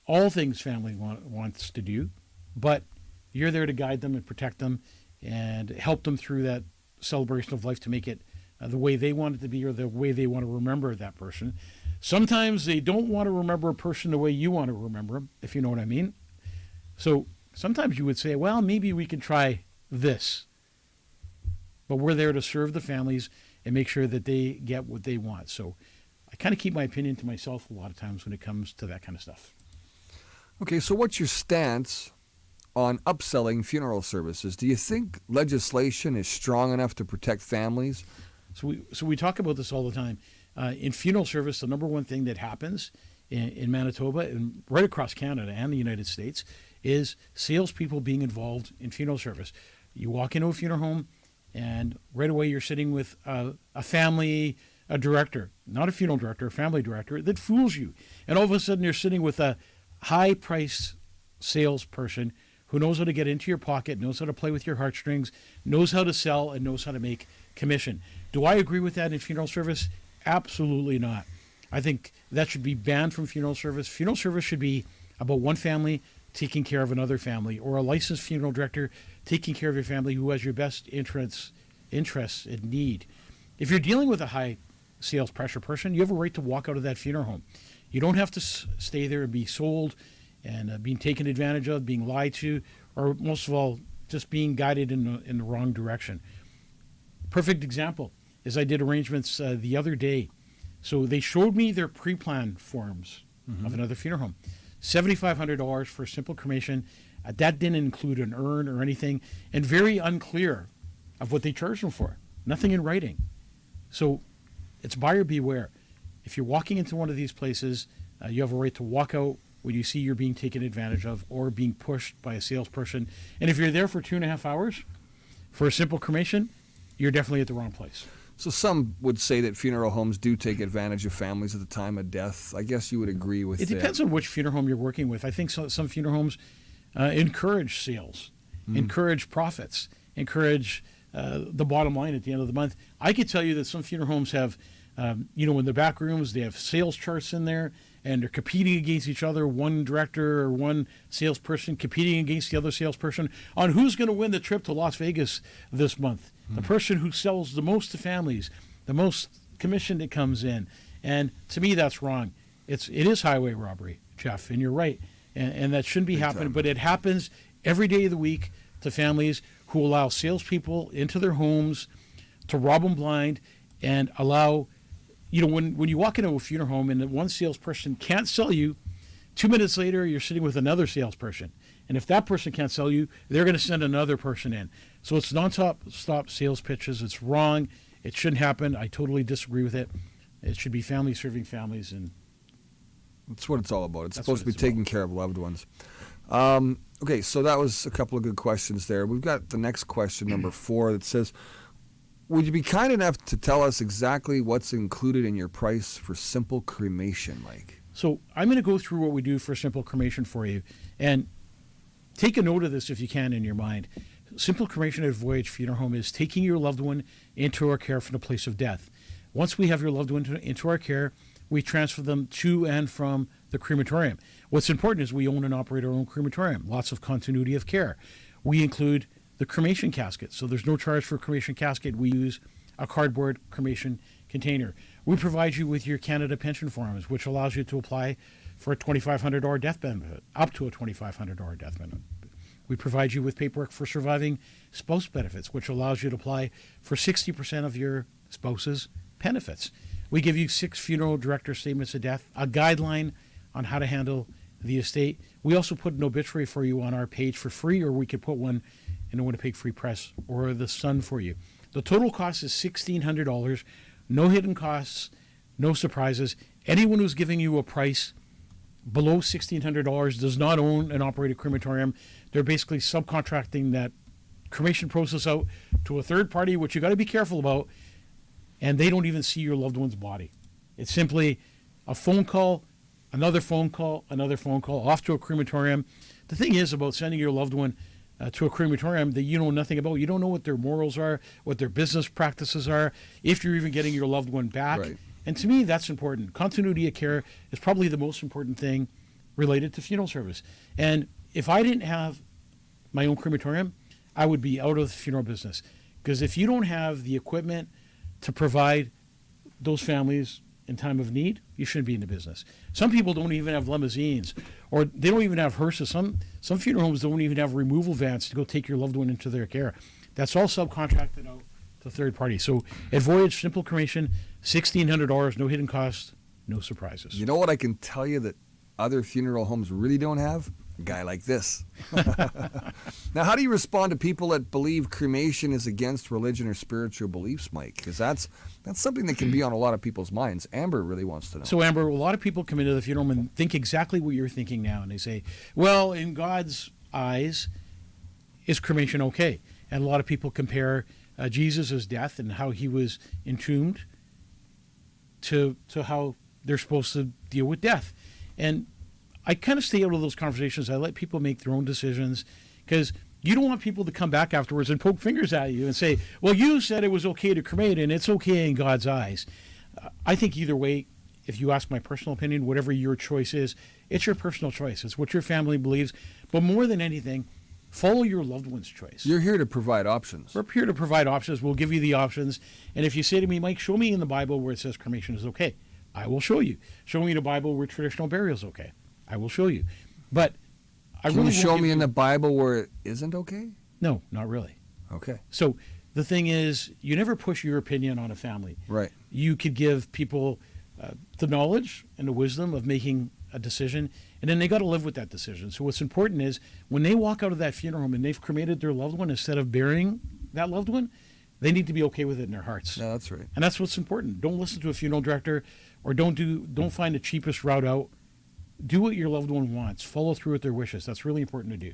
all things family wants to do, but you're there to guide them and protect them and help them through that celebration of life to make it the way they want it to be or the way they want to remember that person. Sometimes they don't want to remember a person the way you want to remember them, if you know what I mean. So sometimes you would say, well, maybe we can try this. But we're there to serve the families and make sure that they get what they want. So I kind of keep my opinion to myself a lot of times when it comes to that kind of stuff. Okay, so what's your stance on upselling funeral services? Do you think legislation is strong enough to protect families? So we talk about this all the time. In funeral service, the number one thing that happens in Manitoba and right across Canada and the United States is salespeople being involved in funeral service. You walk into a funeral home, and right away you're sitting with a family, a director, not a funeral director, a family director that fools you. And all of a sudden you're sitting with a high-priced salesperson who knows how to get into your pocket, knows how to play with your heartstrings, knows how to sell, and knows how to make commission. Do I agree with that in funeral service? Absolutely not. I think that should be banned from funeral service. Funeral service should be about one family taking care of another family, or a licensed funeral director taking care of your family who has your best interests and need. If you're dealing with a high sales pressure person, you have a right to walk out of that funeral home. You don't have to stay there and be sold and being taken advantage of, being lied to, or most of all, just being guided in the wrong direction. Perfect example is I did arrangements the other day. So they showed me their pre-plan forms of another funeral home. $7,500 for a simple cremation. That didn't include an urn or anything, and very unclear of what they charged them for. Nothing in writing. So it's buyer beware. If you're walking into one of these places, you have a right to walk out when you see you're being taken advantage of or being pushed by a salesperson. And if you're there for 2.5 hours for a simple cremation, you're definitely at the wrong place. So some would say that funeral homes do take advantage of families at the time of death. I guess you would agree with that. It depends on which funeral home you're working with. I think some funeral homes encourage sales, encourage profits, encourage the bottom line at the end of the month. I could tell you that some funeral homes have, in the back rooms, they have sales charts in there, and they're competing against each other, one director or one salesperson competing against the other salesperson on who's going to win the trip to Las Vegas this month. The person who sells the most to families, the most commission that comes in. And to me, that's wrong. It is highway robbery, Jeff, and you're right. And that shouldn't be happening, but it happens every day of the week to families who allow salespeople into their homes to rob them blind and allow, when you walk into a funeral home and one salesperson can't sell you, 2 minutes later, you're sitting with another salesperson. And if that person can't sell you, they're going to send another person in. So it's non-stop sales pitches. It's wrong. It shouldn't happen. I totally disagree with it. It should be family serving families. And that's what it's all about. It's supposed to be taking care of loved ones. Okay, so that was a couple of good questions there. We've got the next question, number 4, that says, would you be kind enough to tell us exactly what's included in your price for simple cremation, Mike? So I'm going to go through what we do for simple cremation for you. And take a note of this if you can in your mind. Simple cremation at Voyage Funeral Home is taking your loved one into our care from the place of death. Once we have your loved one into our care, we transfer them to and from the crematorium. What's important is we own and operate our own crematorium. Lots of continuity of care. We include the cremation casket, so there's no charge for a cremation casket. We use a cardboard cremation container. We provide you with your Canada pension forms, which allows you to apply for a $2,500 death benefit, up to a $2,500 death benefit. We provide you with paperwork for surviving spouse benefits, which allows you to apply for 60% of your spouse's benefits. We give you 6 funeral director statements of death, a guideline on how to handle the estate. We also put an obituary for you on our page for free, or we could put one in the Winnipeg Free Press or the Sun for you. The total cost is $1,600. No hidden costs, no surprises. Anyone who's giving you a price below $1,600 does not own and operate a crematorium. They're basically subcontracting that cremation process out to a third party, which you got to be careful about, and they don't even see your loved one's body. It's simply a phone call, another phone call, off to a crematorium. The thing is about sending your loved one to a crematorium that you know nothing about. You don't know what their morals are, what their business practices are, if you're even getting your loved one back. Right. And to me, that's important. Continuity of care is probably the most important thing related to funeral service. And if I didn't have my own crematorium, I would be out of the funeral business. Because if you don't have the equipment to provide those families in time of need, you shouldn't be in the business. Some people don't even have limousines, or they don't even have hearses. Some funeral homes don't even have removal vans to go take your loved one into their care. That's all subcontracted out to third parties. So at Voyage, simple cremation, $1,600, no hidden costs, no surprises. You know what I can tell you that other funeral homes really don't have? A guy like this. Now, how do you respond to people that believe cremation is against religion or spiritual beliefs, Mike? Because that's something that can be on a lot of people's minds. Amber really wants to know. So, Amber, a lot of people come into the funeral home and think exactly what you're thinking now. And they say, well, in God's eyes, is cremation okay? And a lot of people compare Jesus' death and how he was entombed to how they're supposed to deal with death. And I kind of stay out of those conversations. I let people make their own decisions, because you don't want people to come back afterwards and poke fingers at you and say, well, you said it was okay to cremate and it's okay in God's eyes. I think either way, if you ask my personal opinion, whatever your choice is, it's your personal choice. It's what your family believes. But more than anything, follow your loved one's choice. You're here to provide options. We're here to provide options. We'll give you the options. And if you say to me, Mike, show me in the Bible where it says cremation is okay, I will show you. Show me in the Bible where traditional burial is okay, I will show you. But I Can really you show won't me give in you- the Bible where it isn't okay? No, not really. Okay. So the thing is, you never push your opinion on a family. Right. You could give people the knowledge and the wisdom of making a decision, and then they got to live with that decision. So what's important is when they walk out of that funeral home and they've cremated their loved one, instead of burying that loved one, they need to be okay with it in their hearts. Yeah, that's right. And that's what's important. Don't listen to a funeral director, or don't find the cheapest route out. Do what your loved one wants. Follow through with their wishes. That's really important to do.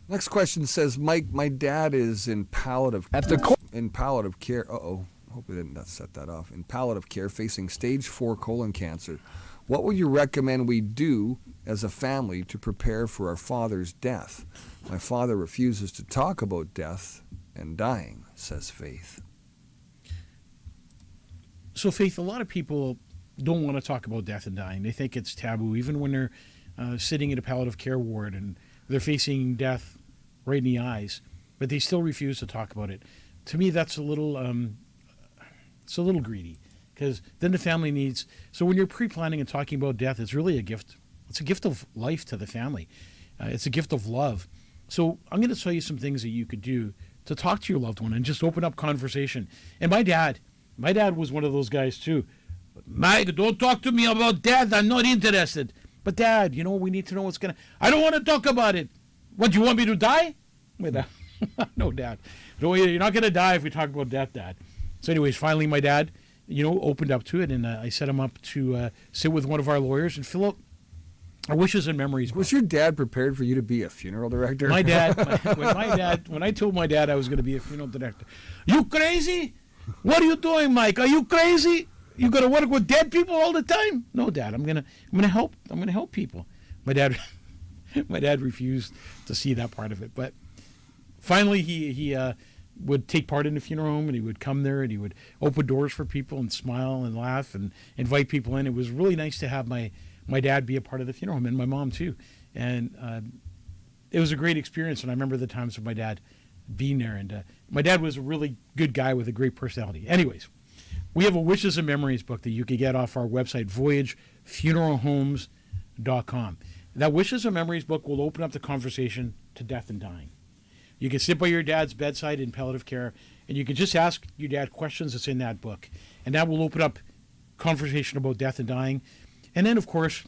Next question says, Mike, my dad is in palliative care. Uh-oh. Hope we didn't set that off. In palliative care, facing stage 4 colon cancer. What would you recommend we do as a family to prepare for our father's death? My father refuses to talk about death and dying, says Faith. So, Faith, a lot of people don't want to talk about death and dying. They think it's taboo, even when they're sitting in a palliative care ward and they're facing death right in the eyes, but they still refuse to talk about it. To me, that's a little greedy, because then the family needs. So when you're pre-planning and talking about death, it's really a gift. It's a gift of life to the family. It's a gift of love. So I'm going to tell you some things that you could do to talk to your loved one and just open up conversation. And my dad was one of those guys too. Mike, don't talk to me about death. I'm not interested. But Dad, we need to know what's going to... I don't want to talk about it. What, you want me to die? Wait, no, Dad. No, you're not going to die if we talk about death, Dad. So anyways, finally my dad, opened up to it, and I set him up to sit with one of our lawyers and fill out our wishes and memories. Was your dad prepared for you to be a funeral director? My dad, when I told my dad I was going to be a funeral director, you crazy? What are you doing, Mike? Are you crazy? You got to work with dead people all the time? No, Dad. I'm gonna help. I'm gonna help people. My dad refused to see that part of it. But finally, he would take part in the funeral home, and he would come there, and he would open doors for people and smile and laugh and invite people in. It was really nice to have my dad be a part of the funeral home, and my mom too. And it was a great experience. And I remember the times of my dad being there. And my dad was a really good guy with a great personality. Anyways. We have a Wishes and Memories book that you can get off our website, voyagefuneralhomes.com. That Wishes and Memories book will open up the conversation to death and dying. You can sit by your dad's bedside in palliative care, and you can just ask your dad questions that's in that book. And that will open up conversation about death and dying. And then, of course,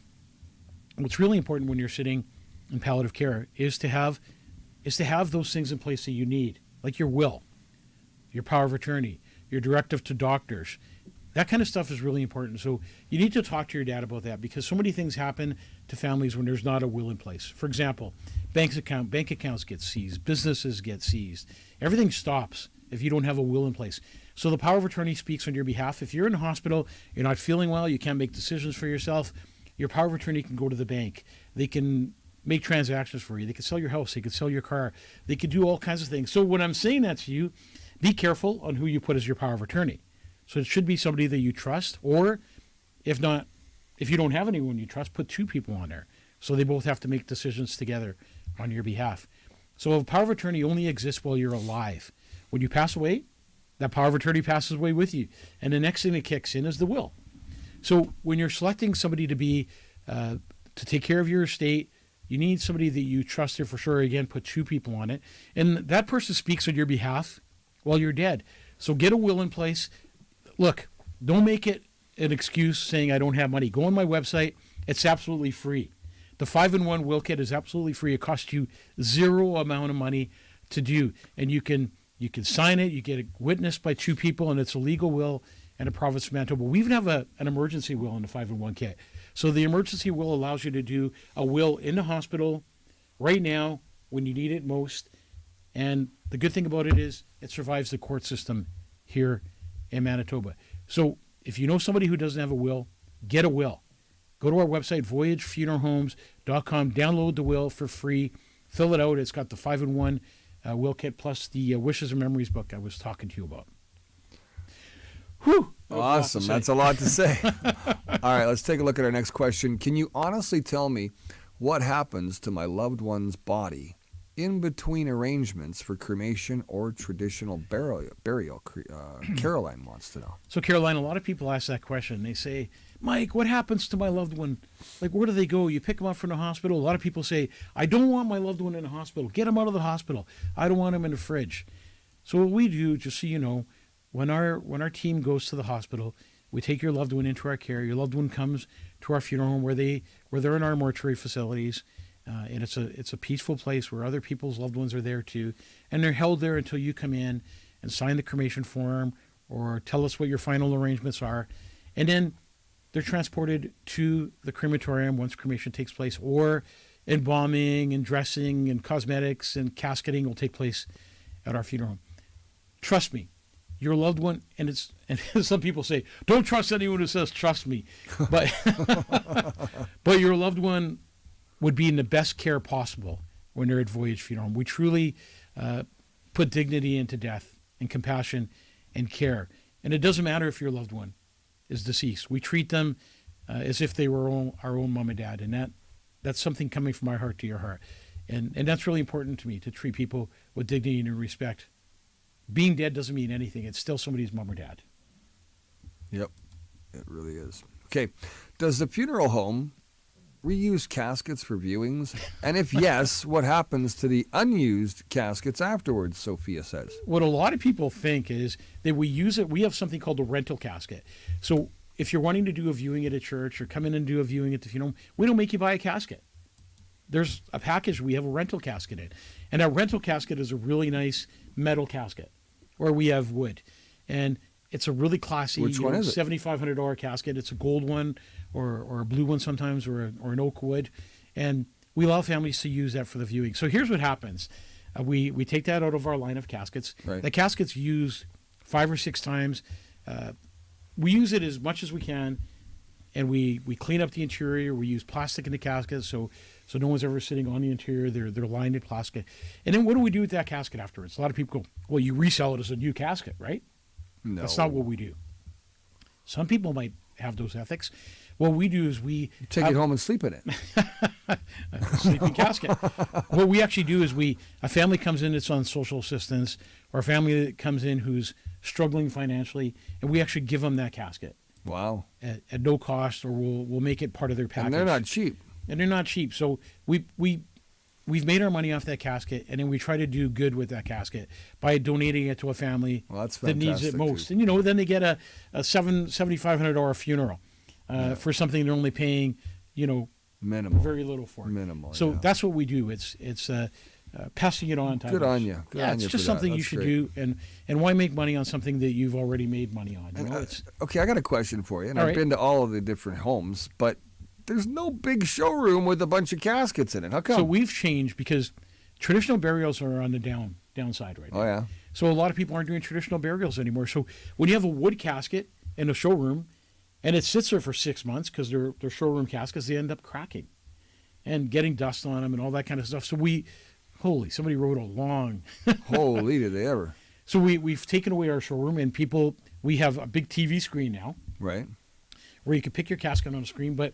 what's really important when you're sitting in palliative care is to have those things in place that you need, like your will, your power of attorney, your directive to doctors. That kind of stuff is really important. So you need to talk to your dad about that, because so many things happen to families when there's not a will in place. For example, bank accounts get seized, businesses get seized. Everything stops if you don't have a will in place. So the power of attorney speaks on your behalf. If you're in the hospital, you're not feeling well, you can't make decisions for yourself, your power of attorney can go to the bank. They can make transactions for you. They can sell your house. They can sell your car. They can do all kinds of things. So when I'm saying that to you, be careful on who you put as your power of attorney. So it should be somebody that you trust, or if not, if you don't have anyone you trust, put 2 people on there. So they both have to make decisions together on your behalf. So a power of attorney only exists while you're alive. When you pass away, that power of attorney passes away with you. And the next thing that kicks in is the will. So when you're selecting somebody to be, to take care of your estate, you need somebody that you trust there for sure. Again, put 2 people on it. And that person speaks on your behalf while you're dead. So get a will in place. Look, don't make it an excuse saying I don't have money. Go on my website. It's absolutely free. The 5-in-1 will kit is absolutely free. It costs you 0 amount of money to do. And you can sign it. You get it witnessed by 2 people, and it's a legal will and a province of Manitoba. We even have an emergency will in the 5-in-1 kit. So the emergency will allows you to do a will in the hospital right now when you need it most. And the good thing about it is it survives the court system here in Manitoba. So if you know somebody who doesn't have a will, get a will. Go to our website, voyagefuneralhomes.com, download the will for free, fill it out. It's got the 5-in-1 will kit plus the Wishes and Memories book I was talking to you about. Whew. Awesome. That's a lot to say. All right, let's take a look at our next question. Can you honestly tell me what happens to my loved one's body in between arrangements for cremation or traditional burial? Caroline wants to know. So, Caroline, a lot of people ask that question. They say, Mike, what happens to my loved one? Like, where do they go? You pick them up from the hospital. A lot of people say, I don't want my loved one in the hospital. Get them out of the hospital. I don't want them in the fridge. So what we do, just so you know, when our team goes to the hospital, we take your loved one into our care. Your loved one comes to our funeral home where they're in our mortuary facilities. And it's a peaceful place where other people's loved ones are there too. And they're held there until you come in and sign the cremation form or tell us what your final arrangements are. And then they're transported to the crematorium once cremation takes place, or embalming and dressing and cosmetics and casketing will take place at our funeral home. Trust me, your loved one, and some people say, don't trust anyone who says trust me. But but your loved one would be in the best care possible when they're at Voyage Funeral Home. We truly put dignity into death and compassion and care. And it doesn't matter if your loved one is deceased. We treat them as if they were our own mom and dad. And that's something coming from our heart to your heart. And that's really important to me, to treat people with dignity and respect. Being dead doesn't mean anything. It's still somebody's mom or dad. Yep, it really is. Okay, does the funeral home reuse caskets for viewings? And if yes, what happens to the unused caskets afterwards, Sophia says? What a lot of people think is that we use it. We have something called a rental casket. So if you're wanting to do a viewing at a church or come in and do a viewing at the funeral home, we don't make you buy a casket. There's a package. We have a rental casket in. And that rental casket is a really nice metal casket, or we have wood. And it's a really classy, which one is it? $7,500 casket. It's a gold one or a blue one sometimes, or an oak wood. And we allow families to use that for the viewing. So here's what happens. We take that out of our line of caskets. Right. The casket's used 5 or 6 times. We use it as much as we can, and we clean up the interior. We use plastic in the casket, so no one's ever sitting on the interior. They're lined in plastic. And then what do we do with that casket afterwards? A lot of people go, well, you resell it as a new casket, right? No. That's not what we do. Some people might have those ethics. What we do is we take it home and sleep in it. A sleeping casket. What we actually do is a family comes in that's on social assistance, or a family that comes in who's struggling financially, and we actually give them that casket. Wow. At no cost, or we'll make it part of their package. And they're not cheap. And they're not cheap. So we've made our money off that casket, and then we try to do good with that casket by donating it to a family that needs it most. Too. And then they get a $7,500 funeral for something they're only paying, minimal, very little for. Minimal. So yeah. That's what we do. It's passing it on. Good on you. Good on it's you just for something that. you That's should great. do. And why make money on something that you've already made money on? Okay, I got a question for you. And All I've right. been to all of the different homes, but there's no big showroom with a bunch of caskets in it. How come? So we've changed because traditional burials are on the downside right now. Oh, yeah. So a lot of people aren't doing traditional burials anymore. So when you have a wood casket in a showroom and it sits there for 6 months because they're showroom caskets, they end up cracking and getting dust on them and all that kind of stuff. So somebody wrote a long. Holy, did they ever? So we've taken away our showroom, and we have a big TV screen now Right. where you can pick your casket on a screen, but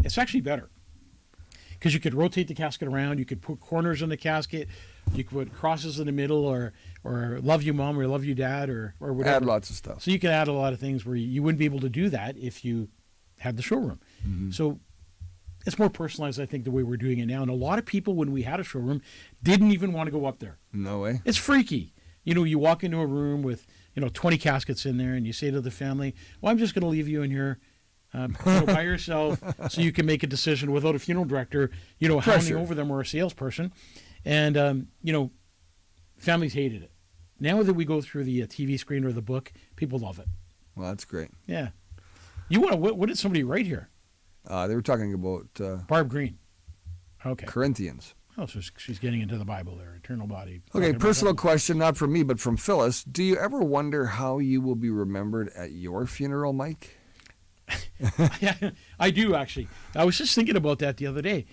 it's actually better because you could rotate the casket around. You could put corners in the casket. You could put crosses in the middle, or love you mom, or love you dad, or whatever. Add lots of stuff. So you can add a lot of things where you wouldn't be able to do that if you had the showroom. So it's more personalized, I think, the way we're doing it now. And a lot of people, when we had a showroom, didn't even want to go up there. No way. It's freaky. You walk into a room with, 20 caskets in there, and you say to the family, well, I'm just going to leave you in here by yourself so you can make a decision without a funeral director, hounding over them, or a salesperson. And, families hated it. Now that we go through the TV screen or the book, people love it. Well, that's great. Yeah. What did somebody write here? They were talking about Barb Green. Okay. Corinthians. Oh, so she's getting into the Bible there, eternal body. Okay, Talking about personal that. question, not from me, but from Phyllis. Do you ever wonder how you will be remembered at your funeral, Mike? Yeah, I do, actually. I was just thinking about that the other day.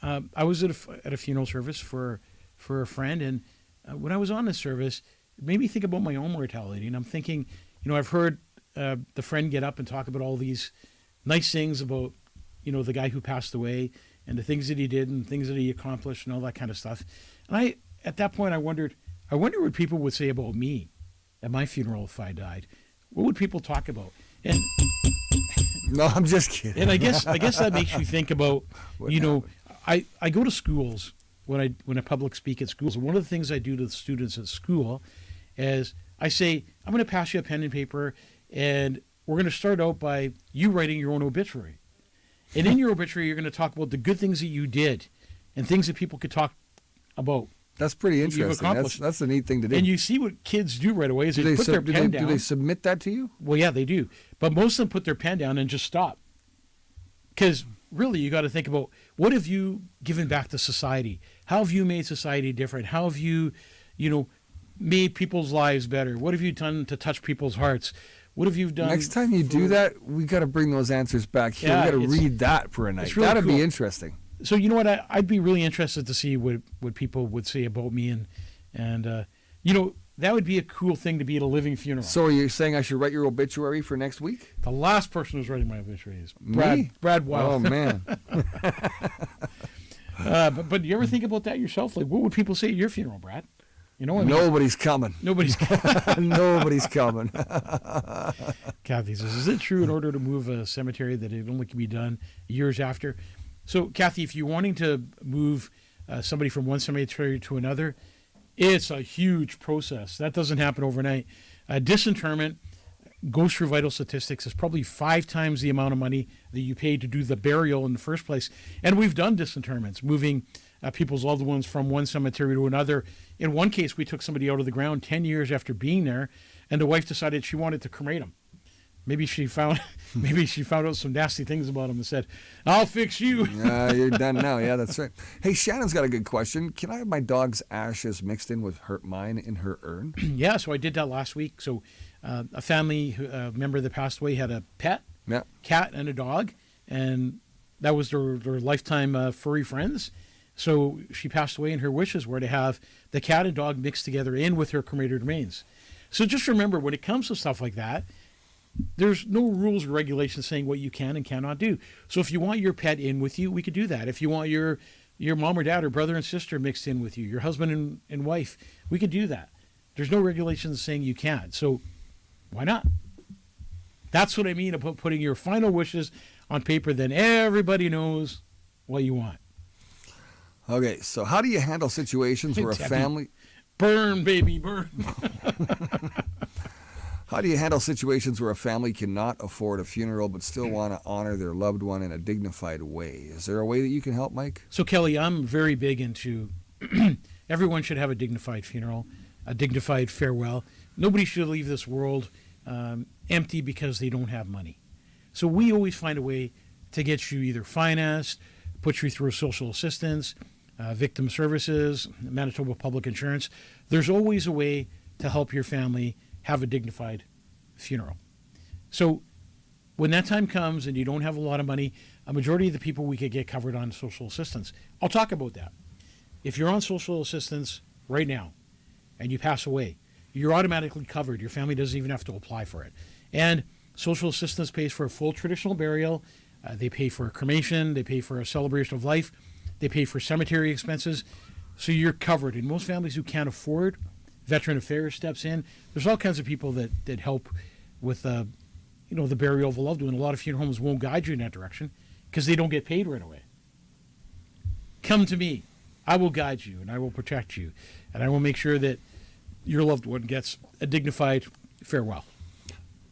I was at a funeral service for a friend, and when I was on this service, it made me think about my own mortality. And I'm thinking, I've heard the friend get up and talk about all these nice things about, the guy who passed away and the things that he did and things that he accomplished and all that kind of stuff. And at that point, I wonder what people would say about me at my funeral if I died. What would people talk about? And No, I'm just kidding. and I guess that makes you think about, I go to schools when I public speak at schools. And one of the things I do to the students at school is I say, I'm going to pass you a pen and paper, and we're going to start out by you writing your own obituary. And in your obituary, you're going to talk about the good things that you did and things that people could talk about. That's pretty You've interesting. accomplished. That's a neat thing to do. And you see what kids do right away is they put their pen down. Do they submit that to you? Well, yeah, they do. But most of them put their pen down and just stop. Because really, you got to think about, what have you given back to society? How have you made society different? How have you, made people's lives better? What have you done to touch people's hearts? What have you done? Next time you do that, we got to bring those answers back here. Yeah, We got to read that for a night. it's really That'd cool. be interesting. So you know what? I'd be really interested to see what people would say about me, and that would be a cool thing to be at a living funeral. So are you saying I should write your obituary for next week? The last person who's writing my obituary is Me? Brad Wild. Oh man. But do you ever think about that yourself? Like, what would people say at your funeral, Brad? Nobody's coming. Nobody's. Nobody's coming. Kathy says, is it true in order to move a cemetery that it only can be done years after? So, Kathy, if you're wanting to move somebody from one cemetery to another, it's a huge process. That doesn't happen overnight. Disinterment goes through vital statistics. It's probably 5 times the amount of money that you paid to do the burial in the first place. And we've done disinterments, moving people's loved ones from one cemetery to another. In one case, we took somebody out of the ground 10 years after being there, and the wife decided she wanted to cremate him. Maybe she found out some nasty things about him and said, "I'll fix you." You're done now. Yeah, that's right. Hey, Shannon's got a good question. Can I have my dog's ashes mixed in with mine in her urn? Yeah, so I did that last week. So a family member that passed away had a pet, Yeah. cat and a dog, and that was their lifetime furry friends. So she passed away, and her wishes were to have the cat and dog mixed together in with her cremated remains. So just remember, when it comes to stuff like that, there's no rules or regulations saying what you can and cannot do. So if you want your pet in with you, we could do that. If you want your mom or dad or brother and sister mixed in with you, your husband and wife, we could do that. There's no regulations saying you can't. So why not? That's what I mean about putting your final wishes on paper. Then everybody knows what you want. Okay, so how do you handle situations where a Debbie. family... Burn, baby, burn. How do you handle situations where a family cannot afford a funeral but still want to honor their loved one in a dignified way? Is there a way that you can help, Mike? So, Kelly, I'm very big into everyone should have a dignified funeral, a dignified farewell. Nobody should leave this world empty because they don't have money. So we always find a way to get you either financed, put you through social assistance, Victim Services, Manitoba Public Insurance. There's always a way to help your family have a dignified funeral. So when that time comes and you don't have a lot of money, a majority of the people we could get covered on social assistance. I'll talk about that. If you're on social assistance right now and you pass away, you're automatically covered. Your family doesn't even have to apply for it. And social assistance pays for a full traditional burial. They pay for a cremation. They pay for a celebration of life. They pay for cemetery expenses. So you're covered. And most families who can't afford, Veteran Affairs steps in. There's all kinds of people that help with the burial of a loved one. A lot of funeral homes won't guide you in that direction because they don't get paid right away. Come to me. I will guide you and I will protect you. And I will make sure that your loved one gets a dignified farewell.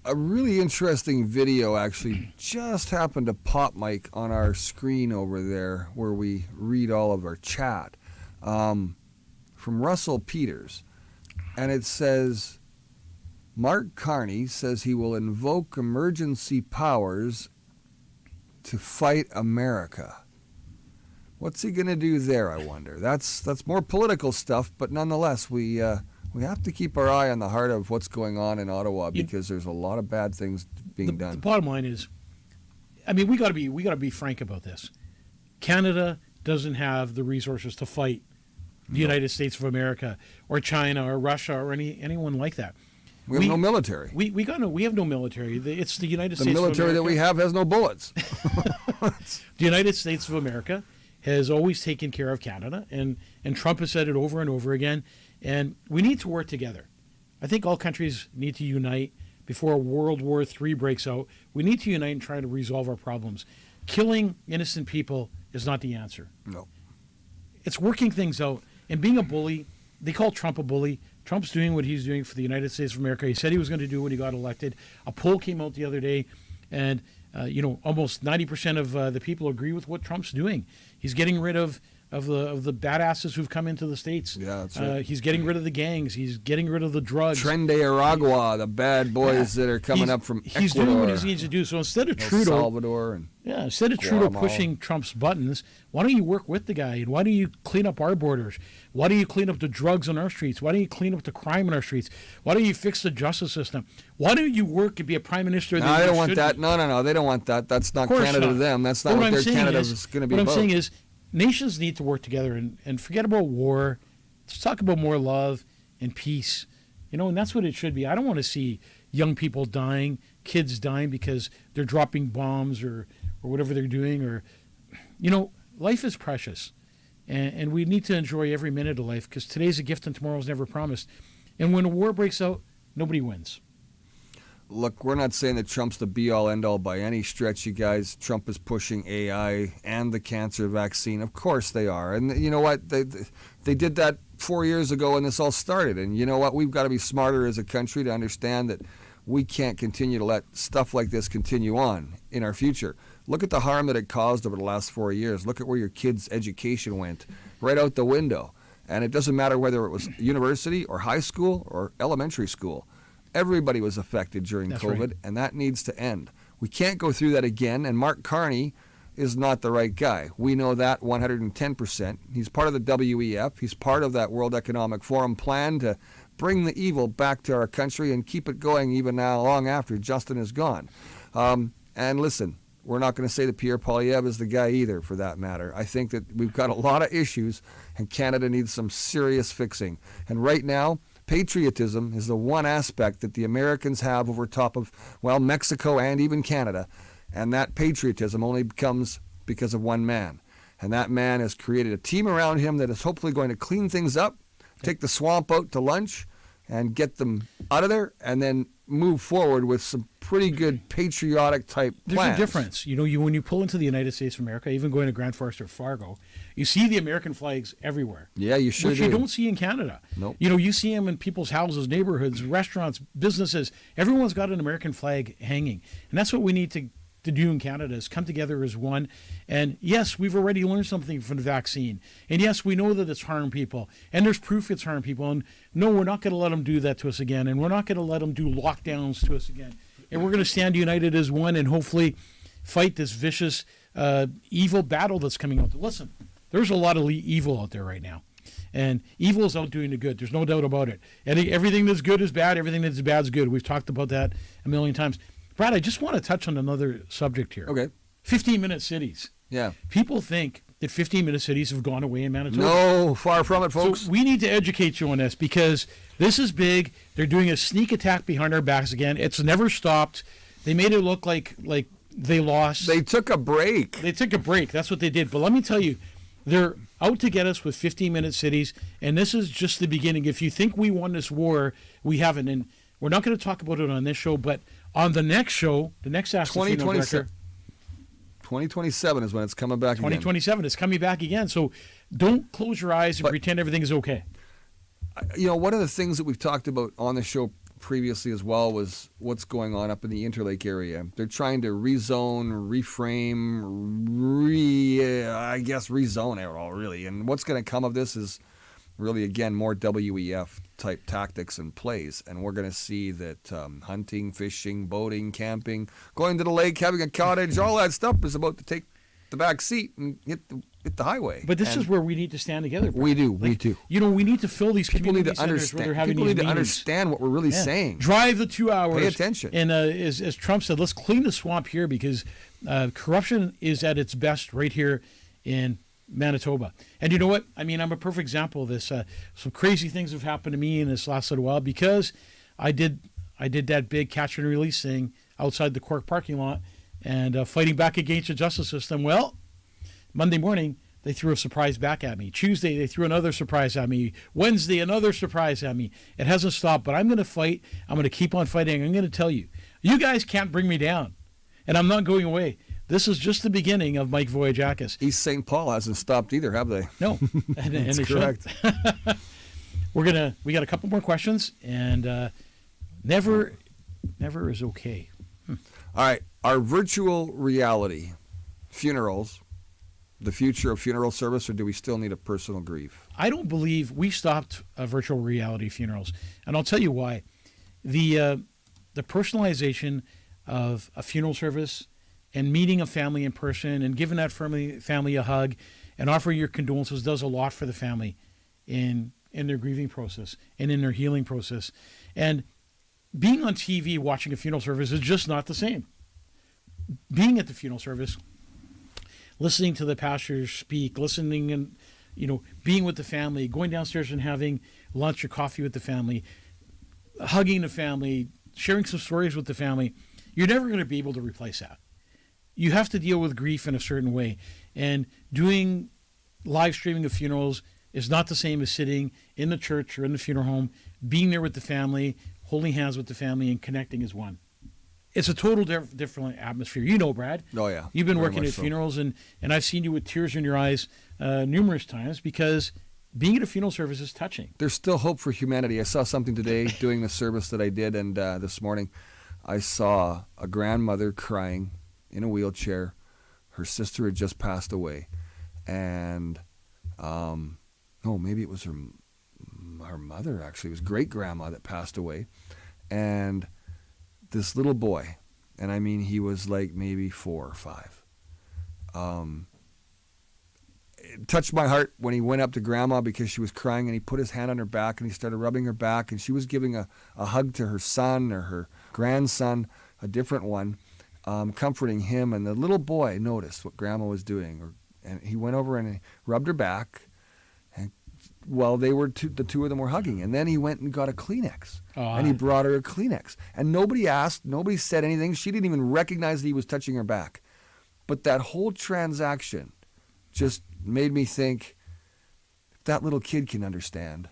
A really interesting video actually just happened to pop, Mike, on our screen over there where we read all of our chat, from Russell Peters. And it says, Mark Carney says he will invoke emergency powers to fight America. What's he going to do there, I wonder? That's more political stuff, but nonetheless, we have to keep our eye on the heart of what's going on in Ottawa because there's a lot of bad things being done. The bottom line is, I mean, we got to be frank about this. Canada doesn't have the resources to fight the United States of America or China or Russia or anyone like that. We have no military. We have no military. It's the United States. The military that we have has no bullets. The United States of America has always taken care of Canada, and Trump has said it over and over again. And we need to work together. I think all countries need to unite before World War III breaks out. We need to unite and try to resolve our problems. Killing innocent people is not the answer. No. It's working things out. And being a bully, they call Trump a bully. Trump's doing what he's doing for the United States of America. He said he was going to do when he got elected. A poll came out the other day, and almost 90% of the people agree with what Trump's doing. He's getting rid of the badasses who've come into the States. Yeah, that's right. He's getting rid of the gangs. He's getting rid of the drugs. Tren de Aragua, the bad boys that are coming up from Ecuador. He's doing what he needs to do. So instead of Trudeau, El Salvador, and instead of Trudeau pushing Trump's buttons, why don't you work with the guy? And why don't you clean up our borders? Why don't you clean up the drugs on our streets? Why don't you clean up the crime on our streets? Why don't you fix the justice system? Why don't you work and be a prime minister? No, they don't want that. No, they don't want that. That's not Canada to them. That's not what their Canada is going to be about. What I'm saying is, nations need to work together and forget about war. Let's talk about more love and peace. And that's what it should be. I don't want to see young people dying, kids dying because they're dropping bombs or whatever they're doing. Or, life is precious. And we need to enjoy every minute of life because today's a gift and tomorrow's never promised. And when a war breaks out, nobody wins. Look, we're not saying that Trump's the be-all, end-all by any stretch, you guys. Trump is pushing AI and the cancer vaccine. Of course they are. And you know what? They did that 4 years ago when this all started. And you know what? We've got to be smarter as a country to understand that we can't continue to let stuff like this continue on in our future. Look at the harm that it caused over the last 4 years. Look at where your kids' education went, right out the window. And it doesn't matter whether it was university or high school or elementary school. Everybody was affected during COVID, right. And that needs to end. We can't go through that again, and Mark Carney is not the right guy. We know that 110%. He's part of the WEF. He's part of that World Economic Forum plan to bring the evil back to our country and keep it going even now, long after Justin is gone. And listen, we're not going to say that Pierre Poilievre is the guy either, for that matter. I think that we've got a lot of issues, and Canada needs some serious fixing. And right now, patriotism is the one aspect that the Americans have over top of, Mexico and even Canada. And that patriotism only comes because of one man. And that man has created a team around him that is hopefully going to clean things up, take the swamp out to lunch, and get them out of there, and then move forward with some pretty good patriotic type plans. There's a difference. When you pull into the United States of America, even going to Grand Forks or Fargo, you see the American flags everywhere. Yeah, you sure do. Which you don't see in Canada. Nope. You see them in people's houses, neighborhoods, restaurants, businesses. Everyone's got an American flag hanging. And that's what we need to do in Canada, is come together as one. And yes, we've already learned something from the vaccine. And yes, we know that it's harmed people. And there's proof it's harmed people. And no, we're not going to let them do that to us again. And we're not going to let them do lockdowns to us again. And we're going to stand united as one and hopefully fight this vicious, evil battle that's coming out. Listen, there's a lot of evil out there right now. And evil is outdoing the good. There's no doubt about it. And everything that's good is bad. Everything that's bad is good. We've talked about that a million times. Brad, I just want to touch on another subject here. Okay. 15-minute cities. Yeah. People think that 15-minute cities have gone away in Manitoba. No, far from it, folks. So we need to educate you on this because this is big. They're doing a sneak attack behind our backs again. It's never stopped. They made it look like they lost. They took a break. They took a break. That's what they did. But let me tell you, they're out to get us with 15-minute cities, and this is just the beginning. If you think we won this war, we haven't. And we're not going to talk about it on this show, but on the next show, the next Ask the Funeral Director, 2027 is when it's coming back 2027, it's coming back again. So don't close your eyes and pretend everything is okay. You know, one of the things that we've talked about on the show previously as well was what's going on up in the Interlake area. They're trying to rezone, reframe, rezone it all, really. And what's going to come of this is really, again, more WEF type tactics and plays. And we're going to see that hunting, fishing, boating, camping, going to the lake, having a cottage, all that stuff is about to take the back seat and hit the highway. But this is where we need to stand together, Brad. We do. You know, we need to fill these People need community to centers where they're understand. having People these need to meetings. understand what we're really saying. Drive the 2 hours. Pay attention. And as Trump said, let's clean the swamp here because corruption is at its best right here in Manitoba. And you know what? I mean, I'm a perfect example of this. Some crazy things have happened to me in this last little while because I did that big catch and release thing outside the Cork parking lot and fighting back against the justice system. Well, Monday morning, they threw a surprise back at me. Tuesday, they threw another surprise at me. Wednesday, another surprise at me. It hasn't stopped, but I'm going to fight. I'm going to keep on fighting. I'm going to tell you, you guys can't bring me down, and I'm not going away. This is just the beginning of Mike Voyajakis. East St. Paul hasn't stopped either, have they? No, and That's they correct. We got a couple more questions, and never is okay. All right, our virtual reality funerals. The future of funeral service, or do we still need a personal grief? I don't believe we stopped virtual reality funerals, and I'll tell you why. The personalization of a funeral service and meeting a family in person and giving that family a hug and offering your condolences does a lot for the family in their grieving process and in their healing process. And being on TV watching a funeral service is just not the same. Being at the funeral service, listening to the pastors speak, listening and, being with the family, going downstairs and having lunch or coffee with the family, hugging the family, sharing some stories with the family, you're never going to be able to replace that. You have to deal with grief in a certain way. And doing live streaming of funerals is not the same as sitting in the church or in the funeral home, being there with the family, holding hands with the family, and connecting as one. It's a total different atmosphere. You know, Brad. Oh, yeah. You've been Very working much at so. funerals, and I've seen you with tears in your eyes numerous times because being at a funeral service is touching. There's still hope for humanity. I saw something today doing the service that I did, and this morning I saw a grandmother crying in a wheelchair. Her sister had just passed away, and maybe it was her mother, actually. It was great-grandma that passed away, and this little boy, and I mean he was like maybe 4 or 5. It touched my heart when he went up to Grandma because she was crying, and he put his hand on her back and he started rubbing her back, and she was giving a hug to her son or her grandson, a different one, comforting him. And the little boy noticed what Grandma was doing, and he went over and he rubbed her back. Well, the two of them were hugging, and then he went and got a Kleenex, and he brought her a Kleenex, and nobody asked, nobody said anything. She didn't even recognize that he was touching her back, but that whole transaction just made me think, if that little kid can understand,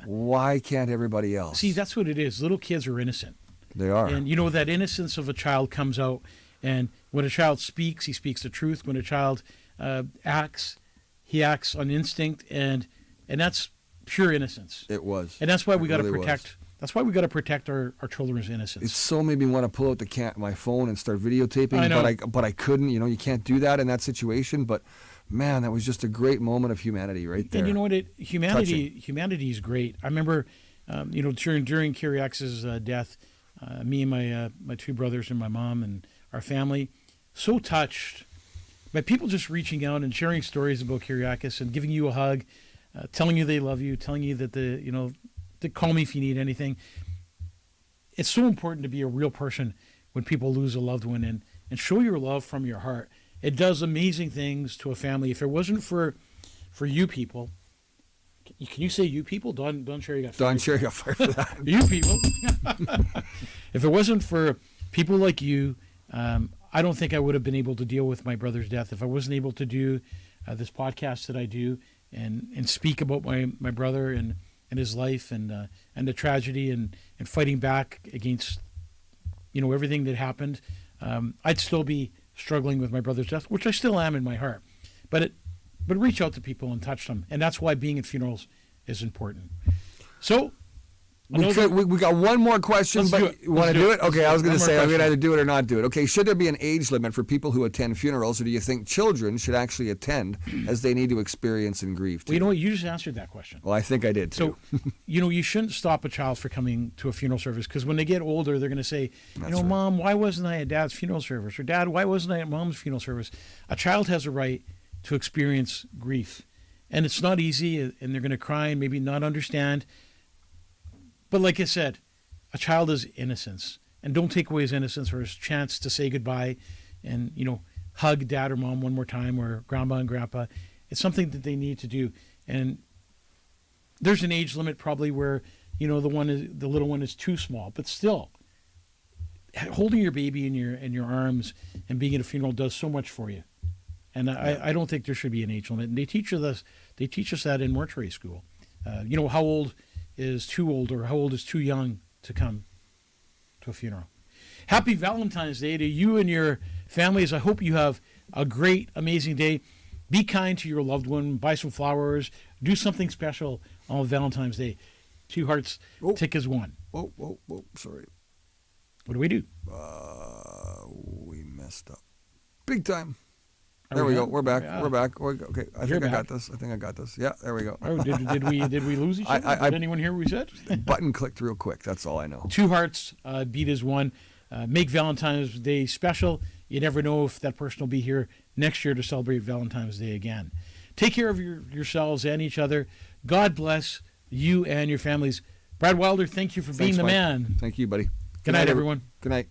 why can't everybody else? See, that's what it is. Little kids are innocent. They are, and that innocence of a child comes out, and when a child speaks, he speaks the truth. When a child acts, he acts on instinct, and that's pure innocence. It was. And that's why we got to really protect. was. That's why we got to protect our children's innocence. It so made me want to pull out my phone and start videotaping, I know. but I couldn't. You can't do that in that situation. But man, that was just a great moment of humanity right there. And you know what? Humanity is great. I remember, during Kyriak's death, me and my 2 brothers and my mom and our family, so touched by people just reaching out and sharing stories about Kyriakis and giving you a hug, telling you they love you, telling you that to call me if you need anything. It's so important to be a real person when people lose a loved one and show your love from your heart. It does amazing things to a family. If it wasn't for you people, can you say you people? Don Cherry got fired. Don Cherry got fired for that. You people. If it wasn't for people like you, I don't think I would have been able to deal with my brother's death. If I wasn't able to do this podcast that I do and speak about my brother and his life and the tragedy and fighting back against everything that happened, I'd still be struggling with my brother's death, which I still am in my heart. But reach out to people and touch them, and that's why being at funerals is important. So we got one more question, Let's but do it. you want to Let's do do it? it. Okay, Let's I was do it. going to One say more I'm going to question. either do it or not do it. Okay, should there be an age limit for people who attend funerals, or do you think children should actually attend as they need to experience and grieve too? Well, you know what? You just answered that question. Well, I think I did too. So, you shouldn't stop a child for coming to a funeral service, because when they get older, they're going to say, That's right. Mom, why wasn't I at Dad's funeral service? Or Dad, why wasn't I at Mom's funeral service? A child has a right to experience grief. And it's not easy, and they're going to cry and maybe not understand. But like I said, a child is innocence. And don't take away his innocence or his chance to say goodbye and, hug Dad or Mom one more time, or Grandma and Grandpa. It's something that they need to do. And there's an age limit probably where, the little one is too small. But still, holding your baby in your arms and being at a funeral does so much for you. And I don't think there should be an age limit. And they teach us that in mortuary school. How old is too old, or how old is too young to come to a funeral. Happy Valentine's Day to you and your families. I hope you have a great, amazing day. Be kind to your loved one. Buy some flowers. Do something special on Valentine's Day. Two hearts tick as one. Whoa, sorry. What do we do? We messed up. Big time. Are There we go. done? We're back. Yeah. We're back. Okay. I You're think I got back. this. Yeah, there we go. Oh, did we lose each other? I- Did anyone hear what we said? Button clicked real quick. That's all I know. Two hearts beat as one. Make Valentine's Day special. You never know if that person will be here next year to celebrate Valentine's Day again. Take care of yourselves and each other. God bless you and your families. Brad Wilder, thank you for being Thanks, the Mike. man. Thank you, buddy. Good night, everyone. Good night.